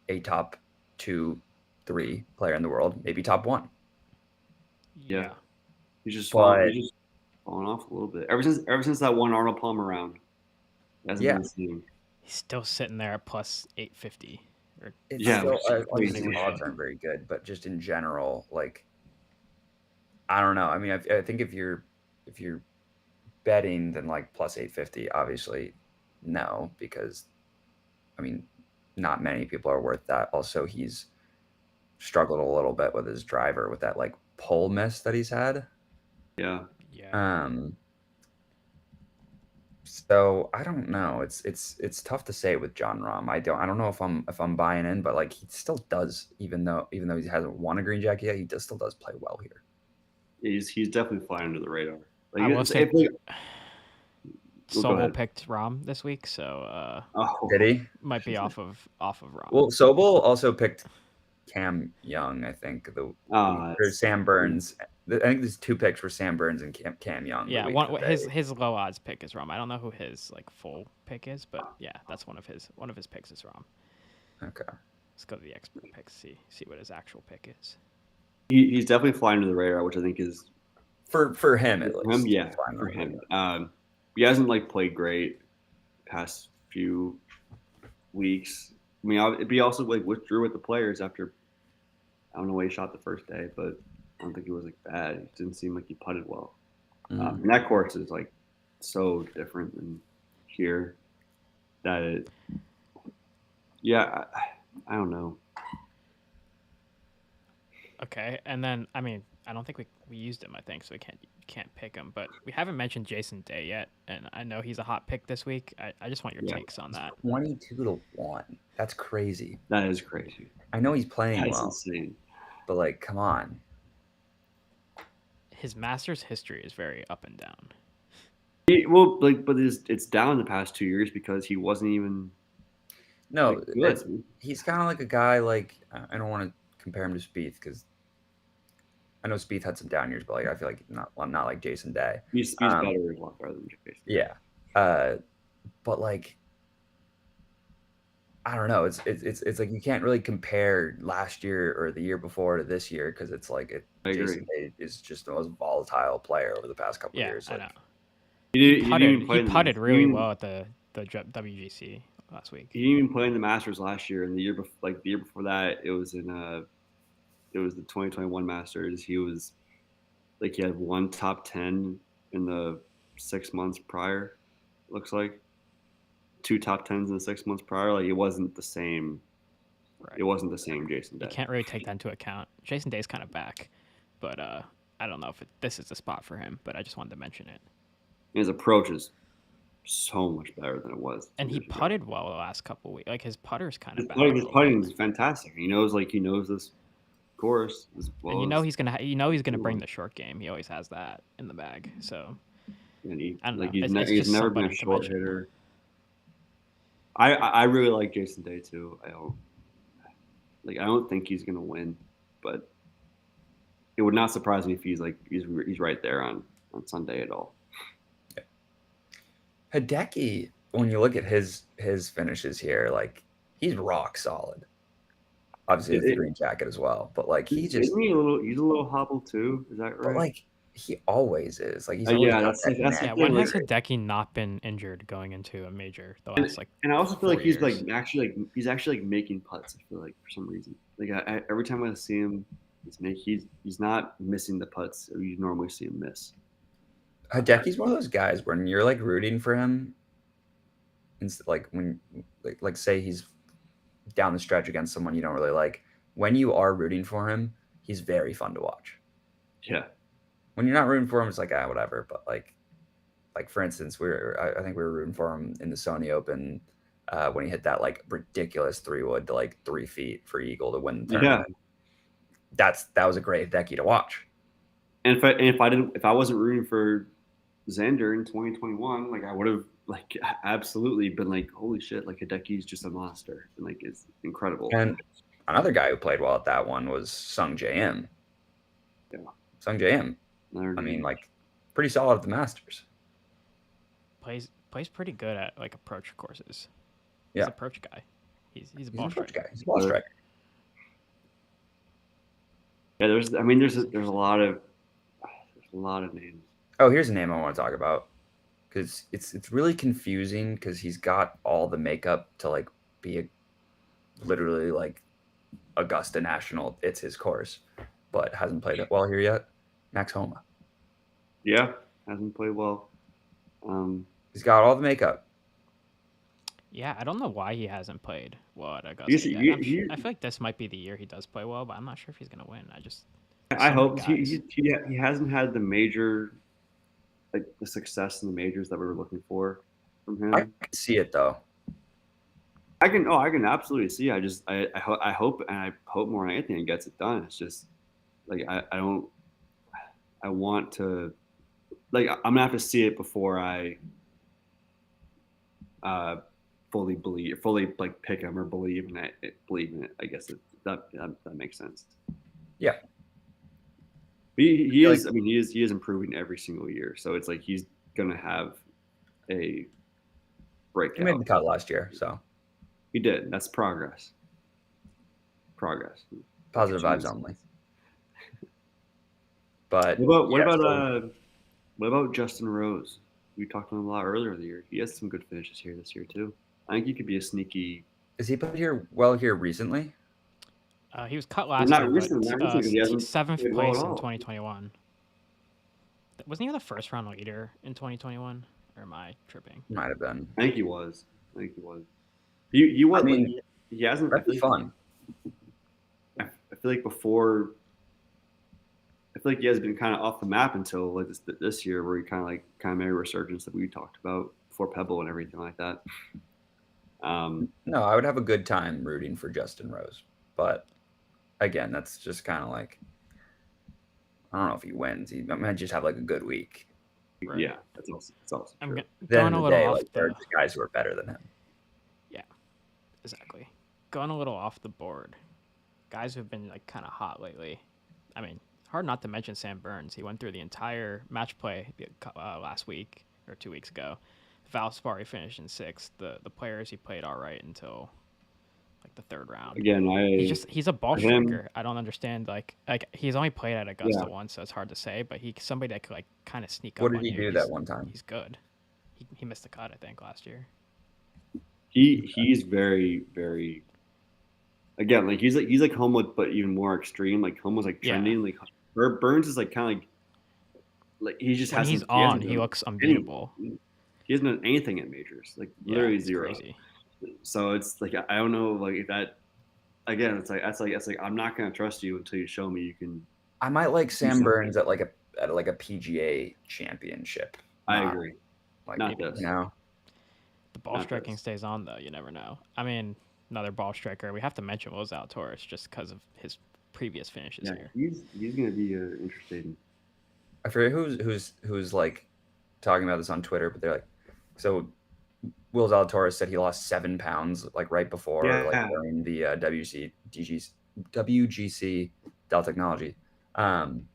a top 2, 3 player in the world, maybe top 1. Yeah. He's just falling off a little bit. Ever since that one Arnold Palmer round. Yeah. He's still sitting there at plus 850. Obviously odds aren't very good, but just in general, like, I don't know. I mean, I think if you're betting, then like plus 850, obviously no, because I mean, not many people are worth that. Also, he's struggled a little bit with his driver with that like pole miss that he's had. Yeah. So I don't know. It's tough to say with Jon Rahm. I don't know if I'm buying in, but like he still does, even though he hasn't won a green jacket yet, he still does play well here. He's definitely flying under the radar. Like, I will say, Sobel picked Rahm this week, so did he? Might be off of Rahm. Well, Sobel also picked Cam Young, I think. There's Sam Burns. I think there's 2 picks for Sam Burns and Cam Young. Yeah, his low odds pick is Rahm. I don't know who his like full pick is, but yeah, that's one of his picks is Rahm. Okay. Let's go to the expert picks. See what his actual pick is. He's definitely flying under the radar, which I think is for him at least. Yeah, for him. He hasn't like played great past few weeks. I mean, he also like withdrew with the players after. I don't know why he shot the first day, but I don't think he was like bad. It didn't seem like he putted well. And that course is like so different than here that it. Yeah, I don't know. Okay, and then I mean, I don't think we used him. I think so. We can't pick him, but we haven't mentioned Jason Day yet, and I know he's a hot pick this week. I just want your takes on that. 22-1. That's crazy. That is crazy. I know he's playing well. That's insane. But like, come on. His Masters history is very up and down. But it's down the past 2 years because he wasn't even. No, he's kind of like a guy like I don't want to compare him to Spieth because I know Spieth had some down years, but like I feel like not like Jason Day. He's better, a lot better than Jason. Yeah, but like I don't know. It's like you can't really compare last year or the year before to this year because it's like Jason Day is just the most volatile player over the past couple of years. I know. He putted really well at the WGC last week. He didn't even play in the Masters last year, and the year before that, it was the 2021 Masters. He was like he had one top 10 in the 6 months prior. Looks like 2 top 10s in the 6 months prior. Like it wasn't the same. Right. It wasn't the same Jason Day. You can't really take that into account. Jason Day's kind of back, but I don't know if this is the spot for him. But I just wanted to mention it. His approach is so much better than it was. And he putted well the last couple weeks. Like his putter's kind of back. His putting is fantastic. He knows this course as well. And he's gonna bring the short game. He always has that in the bag. So. And He's never been a short hitter. I really like Jason Day too. I don't think he's gonna win, but it would not surprise me if he's right there on Sunday at all. Yeah. Hideki, when you look at his finishes here, like he's rock solid. Obviously, the green jacket as well, but like he's a little hobbled too. Is that right? But like he always is. Like he's when has Hideki not been injured going into a major the last and I also feel like he's actually making putts. I feel like for some reason, like every time I see him, he's not missing the putts you normally see him miss. Hideki's one of those guys when you're like rooting for him, like when like say he's down the stretch against someone you don't really like. When you are rooting for him, he's very fun to watch. Yeah. When you're not rooting for him, it's like whatever. But like for instance, I think we were rooting for him in the Sony Open when he hit that like ridiculous 3-wood to like 3 feet for eagle to win the tournament. Yeah. That was a great Hideki to watch. And if I wasn't rooting for Xander in 2021, like I would have like absolutely been like, holy shit, like Hideki's just a monster and like it's incredible. And another guy who played well at that one was Sung J.M. Yeah, Sung J.M. I mean, like pretty solid at the Masters. Plays pretty good at like approach courses. Yeah, he's an approach guy. He's a ball striker guy. He's a ball striker. Yeah, there's a lot of names. Oh, here's a name I want to talk about because it's really confusing because he's got all the makeup to like be literally like Augusta National. It's his course, but hasn't played it well here yet. Max Homa. Yeah, hasn't played well. He's got all the makeup. Yeah, I don't know why he hasn't played well at Augusta yet. I feel like this might be the year he does play well, but I'm not sure if he's gonna win. I hope he hasn't had the major, like the success in the majors that we were looking for from him. I can see it though. I can absolutely see. I hope more than anything he gets it done. It's just like I want to, like I'm gonna have to see it before I fully like pick him or believe in it. I guess that makes sense. Yeah. He is. I mean, he is improving every single year. So it's like he's gonna have a breakout. He made the cut last year, so he did. That's progress. Positive vibes only. But what about Justin Rose? We talked to him a lot earlier in the year. He has some good finishes here this year too. I think he could be a sneaky. Is he put here recently? He was cut last year. Recently, 7th place in 2021. Wasn't he the first round leader in 2021? Or am I tripping? Might have been. I think he was. He was. I mean, he hasn't. That'd be fun. I feel like before. I feel like he has been kind of off the map until like this year, where he kind of made a resurgence that we talked about before Pebble and everything like that. No, I would have a good time rooting for Justin Rose, but again, that's just kind of like I don't know if he wins. He might just have like a good week. Right. Yeah, that's also true. Then the day, like there are just guys who are better than him. Yeah, exactly. Going a little off the board, guys who've been like kind of hot lately. I mean, hard not to mention Sam Burns. He went through the entire match play last week or 2 weeks ago. Valspar, he finished in 6th. The players he played all right until like the 3rd round. Again, he's a ball striker. I don't understand. Like he's only played at Augusta once, so it's hard to say. But he's somebody that could like kind of sneak up. What did he do that one time? He's good. He missed the cut, I think, last year. He's very, very. Again, like he's like Homewood, but even more extreme. Like Homewood's like trending. Yeah. Like Burns is like kind of like he just has. He's on. He looks unbeatable. He hasn't done anything at majors, like literally zero. Crazy. So it's like I don't know, like if that again, it's like I'm not gonna trust you until you show me you can. I might like Sam Burns at like a PGA championship. I agree. Like Not this. The ball striking stays on though. You never know. I mean, another ball striker. We have to mention Will Zalatoris just because of his previous finishes here. He's gonna be interesting. I forget who's like talking about this on Twitter, but they're like, so Will Zalatoris said he lost 7 pounds like right before like during the WGC Dell Technology, and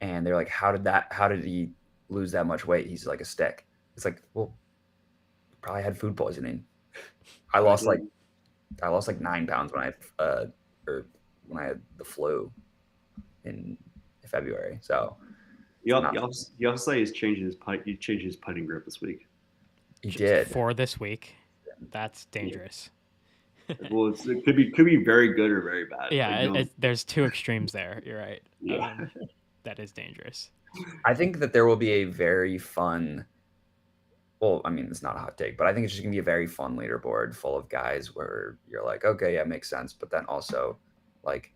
they're like, how did he lose that much weight? He's like a stick. It's like, well, probably had food poisoning. I lost like 9 pounds when I had the flu in February. So you also say he's changing his he changed his putting grip this week. He did for this week. That's dangerous. Well, it could be very good or very bad. Yeah, like, there's two extremes there. You're right. Yeah, that is dangerous. I think that there will be a very fun. Well, I mean, it's not a hot take, but I think it's just gonna be a very fun leaderboard full of guys where you're like, okay, yeah, makes sense. But then also, like,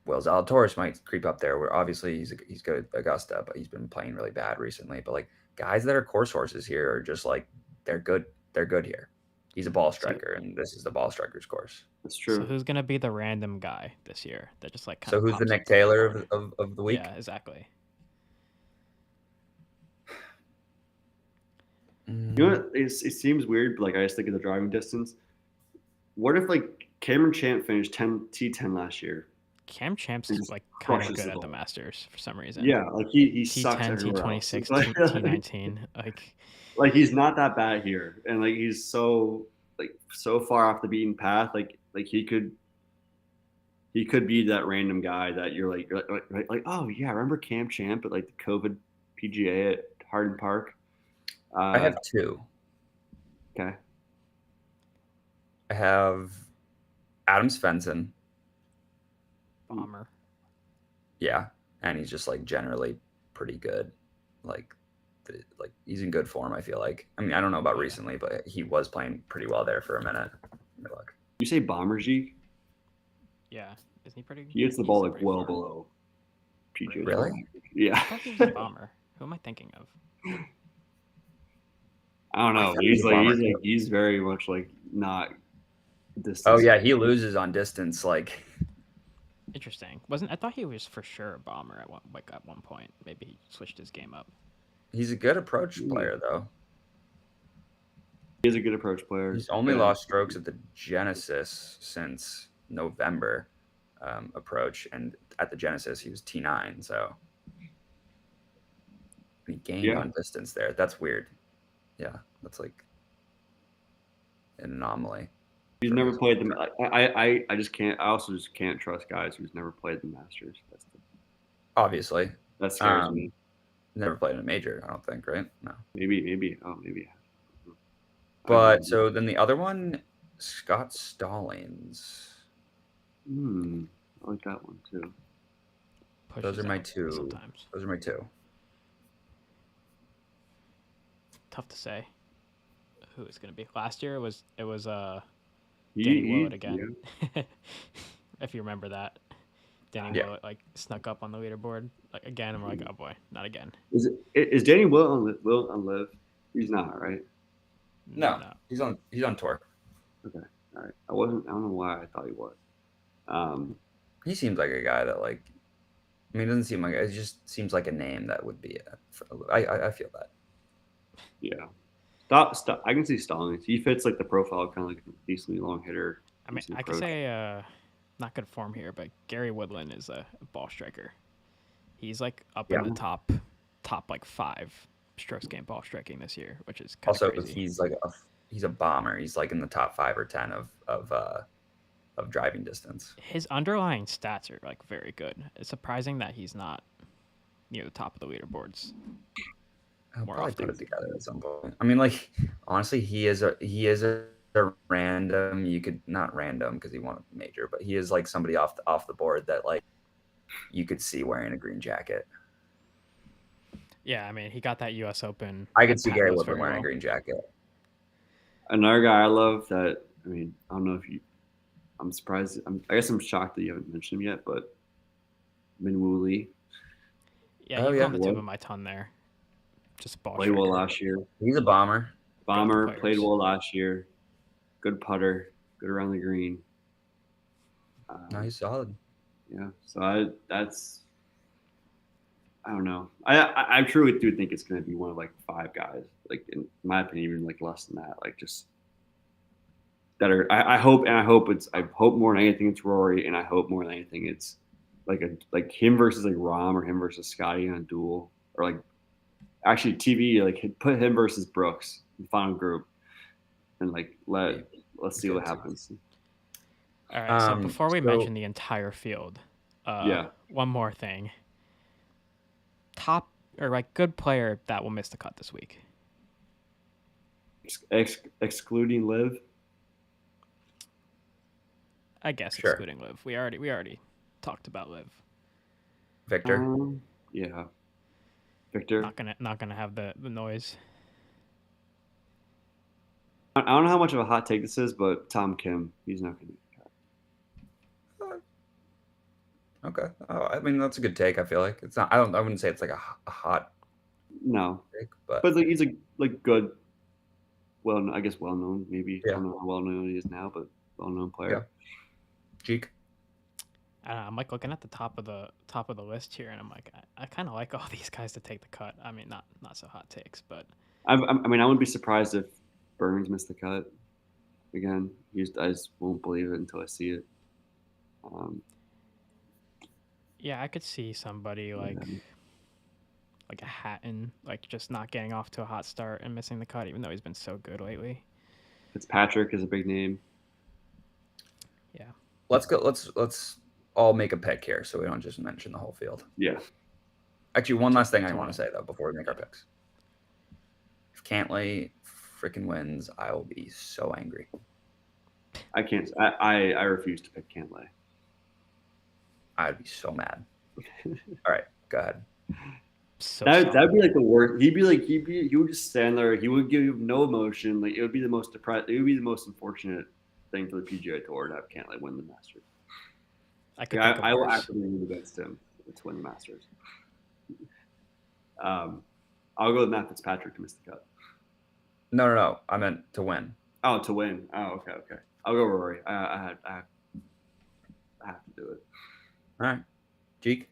Will Zalatoris might creep up there. Where obviously he's good at Augusta, but he's been playing really bad recently. But like guys that are course horses here are just like they're good. They're good here. He's a ball striker, and this is the ball striker's course. That's true. So who's gonna be the random guy this year that just like? So who's the Nick Taylor of the week? Yeah, exactly. You know what? It seems weird, but like I just think of the driving distance. What if like Cameron Champ finished T10 last year? Cam Champ's like kind of good at the Masters for some reason. Yeah, like he T10, sucks T26, T19. Like he's not that bad here, and like he's so far off the beaten path. Like he could be that random guy that you're like oh yeah, remember Cam Champ at like the COVID PGA at Hardin Park? I have 2. Okay. I have Adam Svensson. Bomber. Yeah, and he's just like generally pretty good. Like he's in good form. I feel like. I mean, I don't know about recently, but he was playing pretty well there for a minute. You say Bomber G? Yeah, isn't he pretty? He hits the ball like well below PGA. Really? Yeah. I thought he was a bomber. Who am I thinking of? I don't know. He's very much like not distance. Oh yeah, he loses on distance. Like interesting. I thought he was for sure a bomber at one point. Maybe he switched his game up. He's a good approach player though. He is a good approach player. He's only lost strokes at the Genesis since November approach, and at the Genesis he was T9. So he gained on distance there. That's weird. Yeah, that's like an anomaly. He's never played them. I just can't. I also just can't trust guys who's never played the Masters. Obviously. That scares me. Never played in a major, I don't think, right? No. Maybe. Oh, maybe. But so then the other one, Scott Stallings. I like that one too. Those are my 2. Sometimes. Those are my 2. Tough to say who it's going to be. Last year it was Danny Willett again. Yeah. If you remember that, Danny Willett like snuck up on the leaderboard like again. I'm like, oh boy, not again. Is Danny Willett on Live? He's not, right? No. He's on tour. Okay, all right. I don't know why I thought he was. He seems like a guy that like. I mean, it doesn't seem like it. Just seems like a name that would be. I feel that. Yeah. Stop. I can see Stallings. He fits like the profile, kind of like a decently long hitter. I mean, I could say not good form here, but Gary Woodland is a ball striker. He's like up in the top like 5 strokes gained ball striking this year, which is kind of crazy. He's a bomber. He's like in the top 5 or 10 of driving distance. His underlying stats are like very good. It's surprising that he's not near the top of the leaderboards. I'll probably put it together at some point. I mean, like honestly, he is a random. You could not random because he won a major, but he is like somebody off the board that like you could see wearing a green jacket. Yeah, I mean, he got that U.S. Open. I could at see Gary Patos Woodland very wearing a well. green jacket. Another guy I love that. I mean, I don't know if you. I'm surprised. I guess I'm shocked that you haven't mentioned him yet, but Minwoo Lee Yeah, Oh you put yeah, on the tip of my tongue there. Just ball played well striker. last year. he's a bomber. Got the Bomber played players. well last year. Good putter. Good around the green. No, he's solid. Yeah. So that's. I don't know. I truly do think it's going to be one of like 5 guys. Like in my opinion, even like less than that. Like just that are. I hope it's. I hope more than anything it's Rory, and I hope more than anything it's like him versus like Rom or him versus Scotty on a duel, or like actually TV like put him versus Brooks in the final group, and like let's see what Good too. happens. All right. So before we So mention the entire field, Yeah. one more thing. Top or like good player that will miss the cut this week. Excluding Liv. I guess Sure. excluding Liv. We already talked about Liv. Victor. Yeah. Victor. Not gonna have the noise. I don't know how much of a hot take this is, but Tom Kim, he's not going to. Okay. Oh, I mean that's a good take. I feel like it's not. I wouldn't say it's like a hot No, take, but but like he's a like good, well, I guess well known. Maybe I yeah, don't know how well known he is now, but well known yeah. player. Jeek. I'm like looking at the top of the list here, and I'm like, I kind of like all these guys to take the cut. I mean, not so hot takes, but I mean, I wouldn't be surprised if Burns missed the cut again. I just won't believe it until I see it. yeah, I could see somebody like a Hatton, like just not getting off to a hot start and missing the cut, even though he's been so good lately. Fitzpatrick is a big name. Yeah. Let's go. Let's all make a pick here, so we don't just mention the whole field. Yeah. Actually, one last thing I want to say though before we make our picks. If Cantlay freaking wins, I will be so angry. I can't. I refuse to pick Cantlay. I'd be so mad. All right, go ahead. So That'd be like the worst. He would just stand there. He would give you no emotion. Like it would be the most depressed. It would be the most unfortunate thing for the PGA Tour to have Cantlay win the Masters. I will actively root against him to win the Masters. I'll go with Matt Fitzpatrick to miss the cut. No. I meant to win. Oh, to win. Oh, okay. I'll go Rory. I have to do it. All right, Jeek.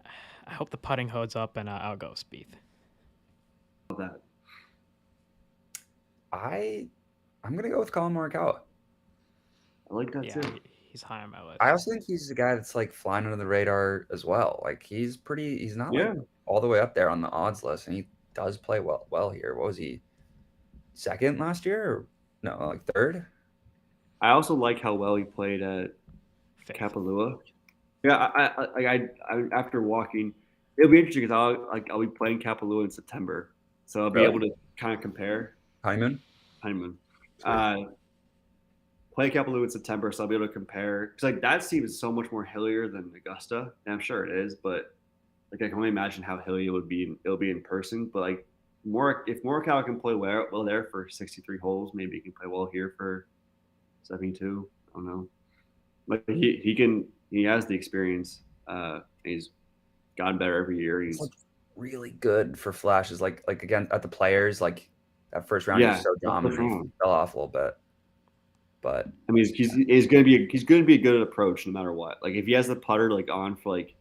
I hope the putting holds up, and I'll go Spieth. Love that. I'm gonna go with Colin Morikawa. I like that too. He's high on my list. I also think he's the guy that's like flying under the radar as well. Like he's not like all the way up there on the odds list, and he does play well here. What was he? Second last year? Or, no, like third. I also like how well he played at Kapalua. Yeah, I after walking, it'll be interesting because I'll be playing Kapalua in September, so I'll be able to kind of compare. Honeymoon. Play Kapalua in September, so I'll be able to compare because like that seems so much more hillier than Augusta, and I'm sure it is, but like I can only imagine how hilly it'll be in person. But like if Morikawa can play well there for 63 holes, maybe he can play well here for 72. I don't know. Like he has the experience. He's gotten better every year. He's really good for flashes. Like again at the Players, like that first round he was so dominant. He fell off a little bit. But I mean, he's going to be a good approach no matter what. Like if he has the putter like on for like,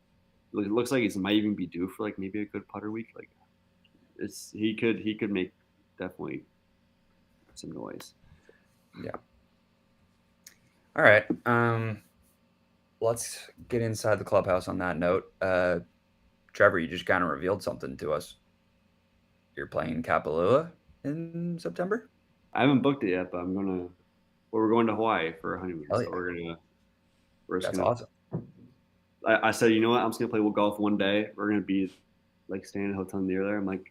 it looks like it might even be due for like maybe a good putter week. Like he could make definitely some noise. Yeah. All right. Let's get inside the clubhouse on that note. Trevor, you just kind of revealed something to us. You're playing Kapalua in September? I haven't booked it yet, but we're going to Hawaii for a honeymoon. Oh, yeah. So That's awesome. I said, you know what? I'm just gonna play golf one day. We're gonna be like staying in a hotel near there. I'm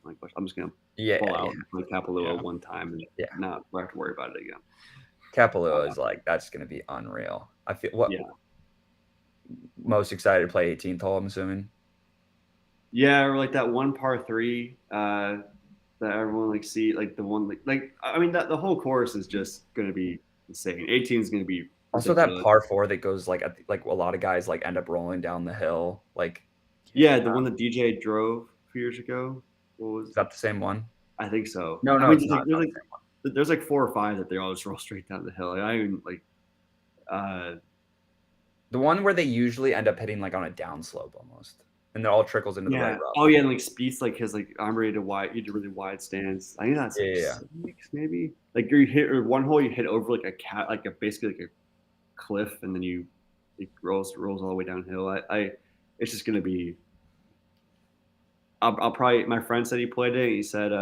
just gonna pull out and play Kapalua one time and not have to worry about it again. Kapalua is like that's gonna be unreal. I feel most excited to play 18th hole. I'm assuming. Yeah, or like that one par three that everyone like see, like the one like I mean that the whole course is just gonna be insane. 18 is gonna be Also, that ridiculous. par 4 that goes, like, like, a lot of guys, like, end up rolling down the hill, like, Yeah, the one that DJ drove a few years ago. What was? is that the same one? I think so. No, I no, mean, it's not, it's not the same one. there's like 4 or 5 that they all just roll straight down the hill. Like, I even like uh The one where they usually end up hitting, like, on a downslope almost, and it all trickles into the right yeah. rough. Oh yeah, and like Spieth's like his like I'm ready to wide. He did really wide stance. I think that's like Yeah. 6 maybe. Like you hit or one hole you hit over like a cat like a basically like a cliff and then it rolls all the way downhill. I it's just gonna be. I'll probably. My friend said he played it. He said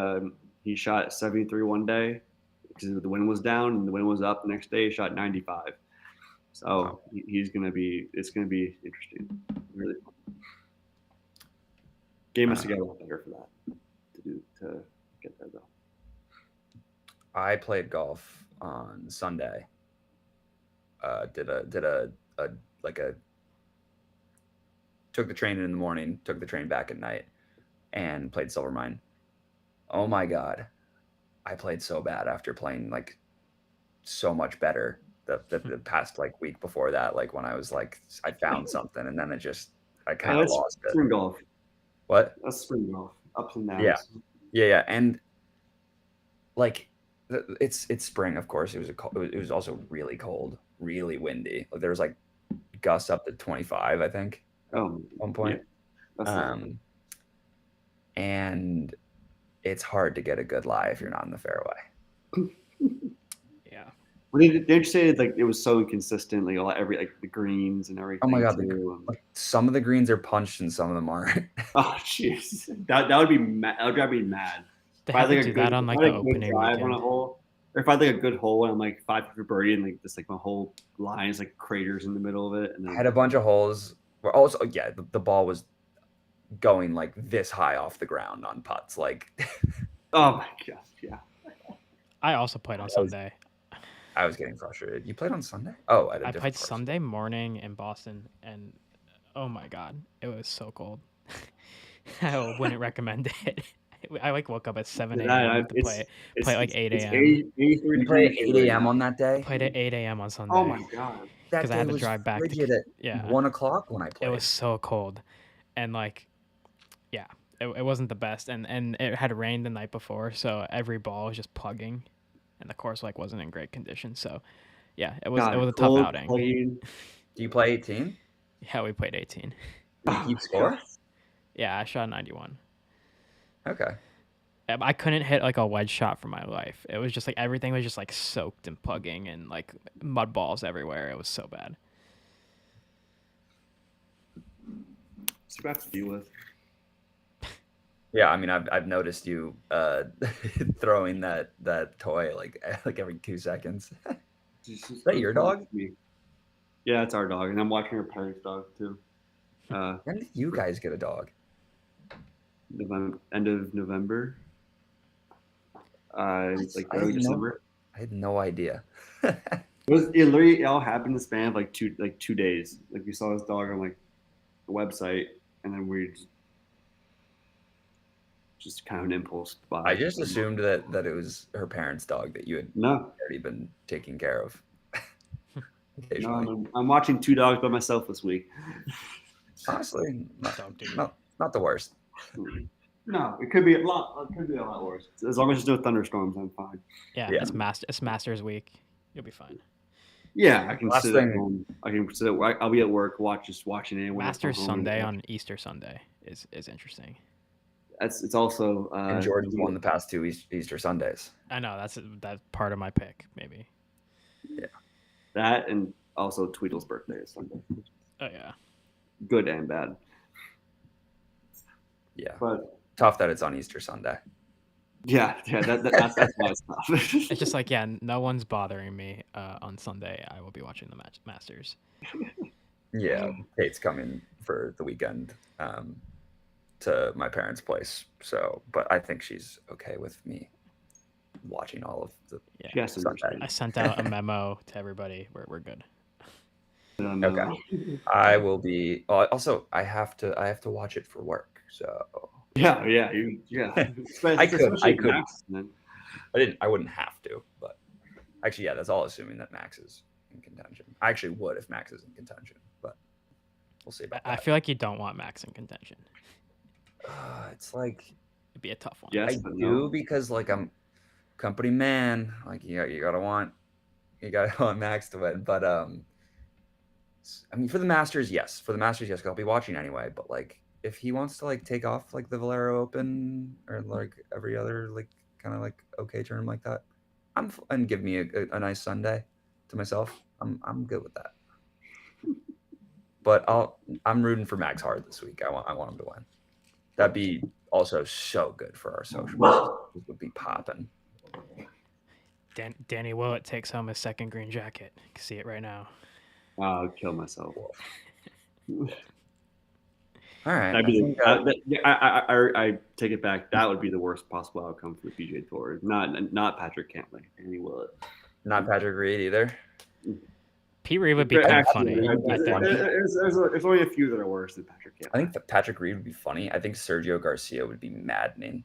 he shot 73 one day because the wind was down and the wind was up. The next day he shot 95. So Wow. he's gonna be. It's gonna be interesting. Really fun. Game has to get a lot better for that to get there though. I played golf on Sunday. Did a like a took the train in the morning, took the train back at night, and played Silvermine. Oh my god, I played so bad after playing like so much better the past like week before that. Like when I was like I found something, and then I kind of That's lost it. spring golf. What? That's spring golf. Ups and Yeah, downs. yeah, and like it's spring, of course. It was also really cold, really windy. There was like gusts up to 25, I think, Oh, at one point. yeah. That's Um, and it's hard to get a good lie if you're not in the fairway. Yeah. Well, didn't you say like it was so inconsistent, like the greens and everything? Oh my god, too. like some of the greens are punched and some of them aren't. Oh jeez, that would be mad. That would drive me mad. They If I have had, to like a do good, that on if like I had the a good opening drive on weekend. a hole, or if I had like a good hole and I'm like 5 for birdie and like just like my whole line is like craters in the middle of it, and I then had a bunch of holes where also the ball was going like this high off the ground on putts. Like oh my gosh, yeah. I also played on Sunday. I was getting frustrated. You played on Sunday? Oh, at a I different played course. Sunday morning in Boston, and oh my god, it was so cold. I wouldn't recommend it. I like woke up at 7 a.m. to play at like 8 it's a.m. 83 You played degrees at here 8 right a.m. now. on that day? Played at 8 a.m. on Oh Sunday my god. That because I day had to was drive back frigid at yeah. 1 o'clock when I It played. was so cold, and like, yeah, it wasn't the best, and it had rained the night before, so every ball was just plugging, and the course like wasn't in great condition. So, yeah, it was a tough cold, outing. plain. Do you play 18? Yeah, we played 18. Did you keep score? Yeah, I shot 91. Okay. I couldn't hit like a wedge shot for my life. It was just like everything was just like soaked and plugging and like mud balls everywhere. It was so bad. It's about to deal with. Yeah, I mean, I've noticed you throwing that toy like every 2 seconds. Is that your dog? Yeah, it's our dog, and I'm watching her parents' dog too. When did you guys get a dog? End of November. Like early December. I had no idea. It all happened in the span of like 2 days. Like we saw this dog on like the website, and then we just kind of an impulse buy. I just assumed that it was her parents' dog that you had already been taking care of. No, I'm watching 2 dogs by myself this week. Honestly, not the worst. No, it could be a lot. It could be a lot worse. As long as there's no thunderstorms, I'm fine. Yeah. It's Masters week. You'll be fine. Yeah, I can sit at home. I'll be at work, watching it. Masters Sunday on Easter Sunday is interesting. It's also and Jordan's won the past 2 Easter Sundays. I know that's part of my pick, maybe. Yeah, that and also Tweedle's birthday is Sunday. Oh yeah, good and bad. Yeah, but tough that it's on Easter Sunday. Yeah, that's why it's tough. It's just like no one's bothering me on Sunday. I will be watching the Masters. Yeah, Kate's coming for the weekend to my parents' place. So, but I think she's okay with me watching all of the. Yeah, I sent out a memo to everybody. We're good. Okay, I will be. Also, I have to watch it for work. So Yeah. I could. Max, man. I wouldn't have to, but actually, yeah, that's all assuming that Max is in contention. I actually would if Max is in contention, but we'll see about I that. feel like you don't want Max in contention. It's like It'd be a tough one. Yes, I but do no. because like I'm company man. Like you gotta want Max to win. But I mean for the Masters, yes. For the Masters, yes, 'cause I'll be watching anyway. But like if he wants to like take off like the Valero Open or like every other like kind of like okay term like that, and give me a nice Sunday to myself. I'm good with that. But I'm rooting for Max hard this week. I want him to win. That'd be also so good for our socials. It would be popping. Danny Willett takes home his second green jacket. You can see it right now. I'll kill myself. All right. I take it back. That would be the worst possible outcome for the PGA Tour. Not Patrick Cantlay. Danny Willett. Not Patrick Reed either. P. Reed would be kind of funny. There's only a few that are worse than Patrick Cantlay. I think that Patrick Reed would be funny. I think Sergio Garcia would be maddening.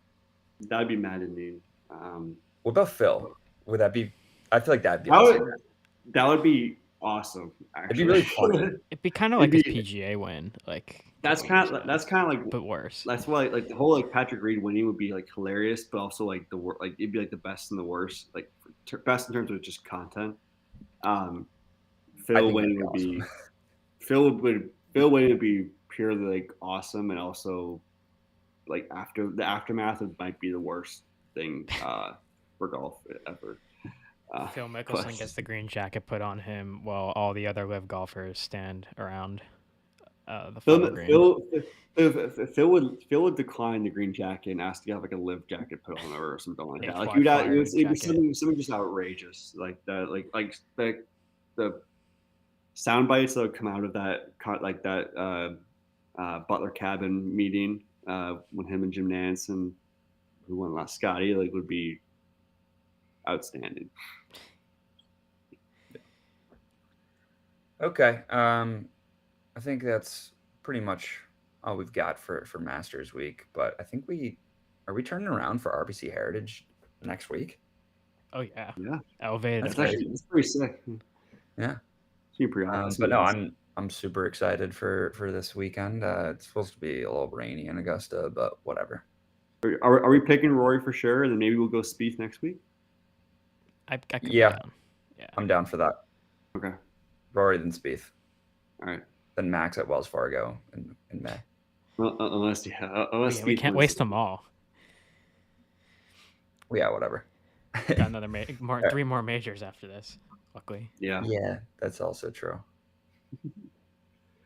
That'd be maddening. What about Phil? Would that be? I feel like that'd be awesome. That would be awesome. Actually. It'd be really funny. It'd be kind of like his PGA win. Like that's kind of like, but worse. That's why like the whole like Patrick Reed winning would be like hilarious, but also like it'd be like the best and the worst, like best in terms of just content. Phil winning would be Phil winning would be purely like awesome, and also like after the aftermath, it might be the worst thing for golf ever. Phil Mickelson gets the green jacket put on him while all the other live golfers stand around the green. Phil would decline the green jacket and ask to have like a live jacket put on or something like that. Like it'd be something just outrageous like that. Like the sound bites that would come out of that Butler cabin meeting when him and Jim Nance and who won last, Scotty, like would be outstanding. Okay. I think that's pretty much all we've got for Masters Week. But I think are we turning around for RBC Heritage next week? Oh yeah. Yeah. Elevated. That's pretty sick. Yeah. Super awesome. But no, I'm super excited for this weekend. It's supposed to be a little rainy in Augusta, but whatever. Are we picking Rory for sure? And then maybe we'll go Spieth next week. I could yeah. Down. Yeah. I'm down for that. Okay. Rory then Spieth. All right. Then Max at Wells Fargo in May. Well, unless we can't waste them all. Yeah, whatever. Got another 3 more majors after this. Luckily. Yeah. Yeah, that's also true.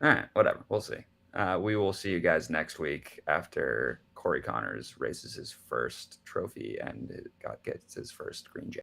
All right, whatever. We'll see. We will see you guys next week after Corey Connors races his first trophy and gets his first green jacket.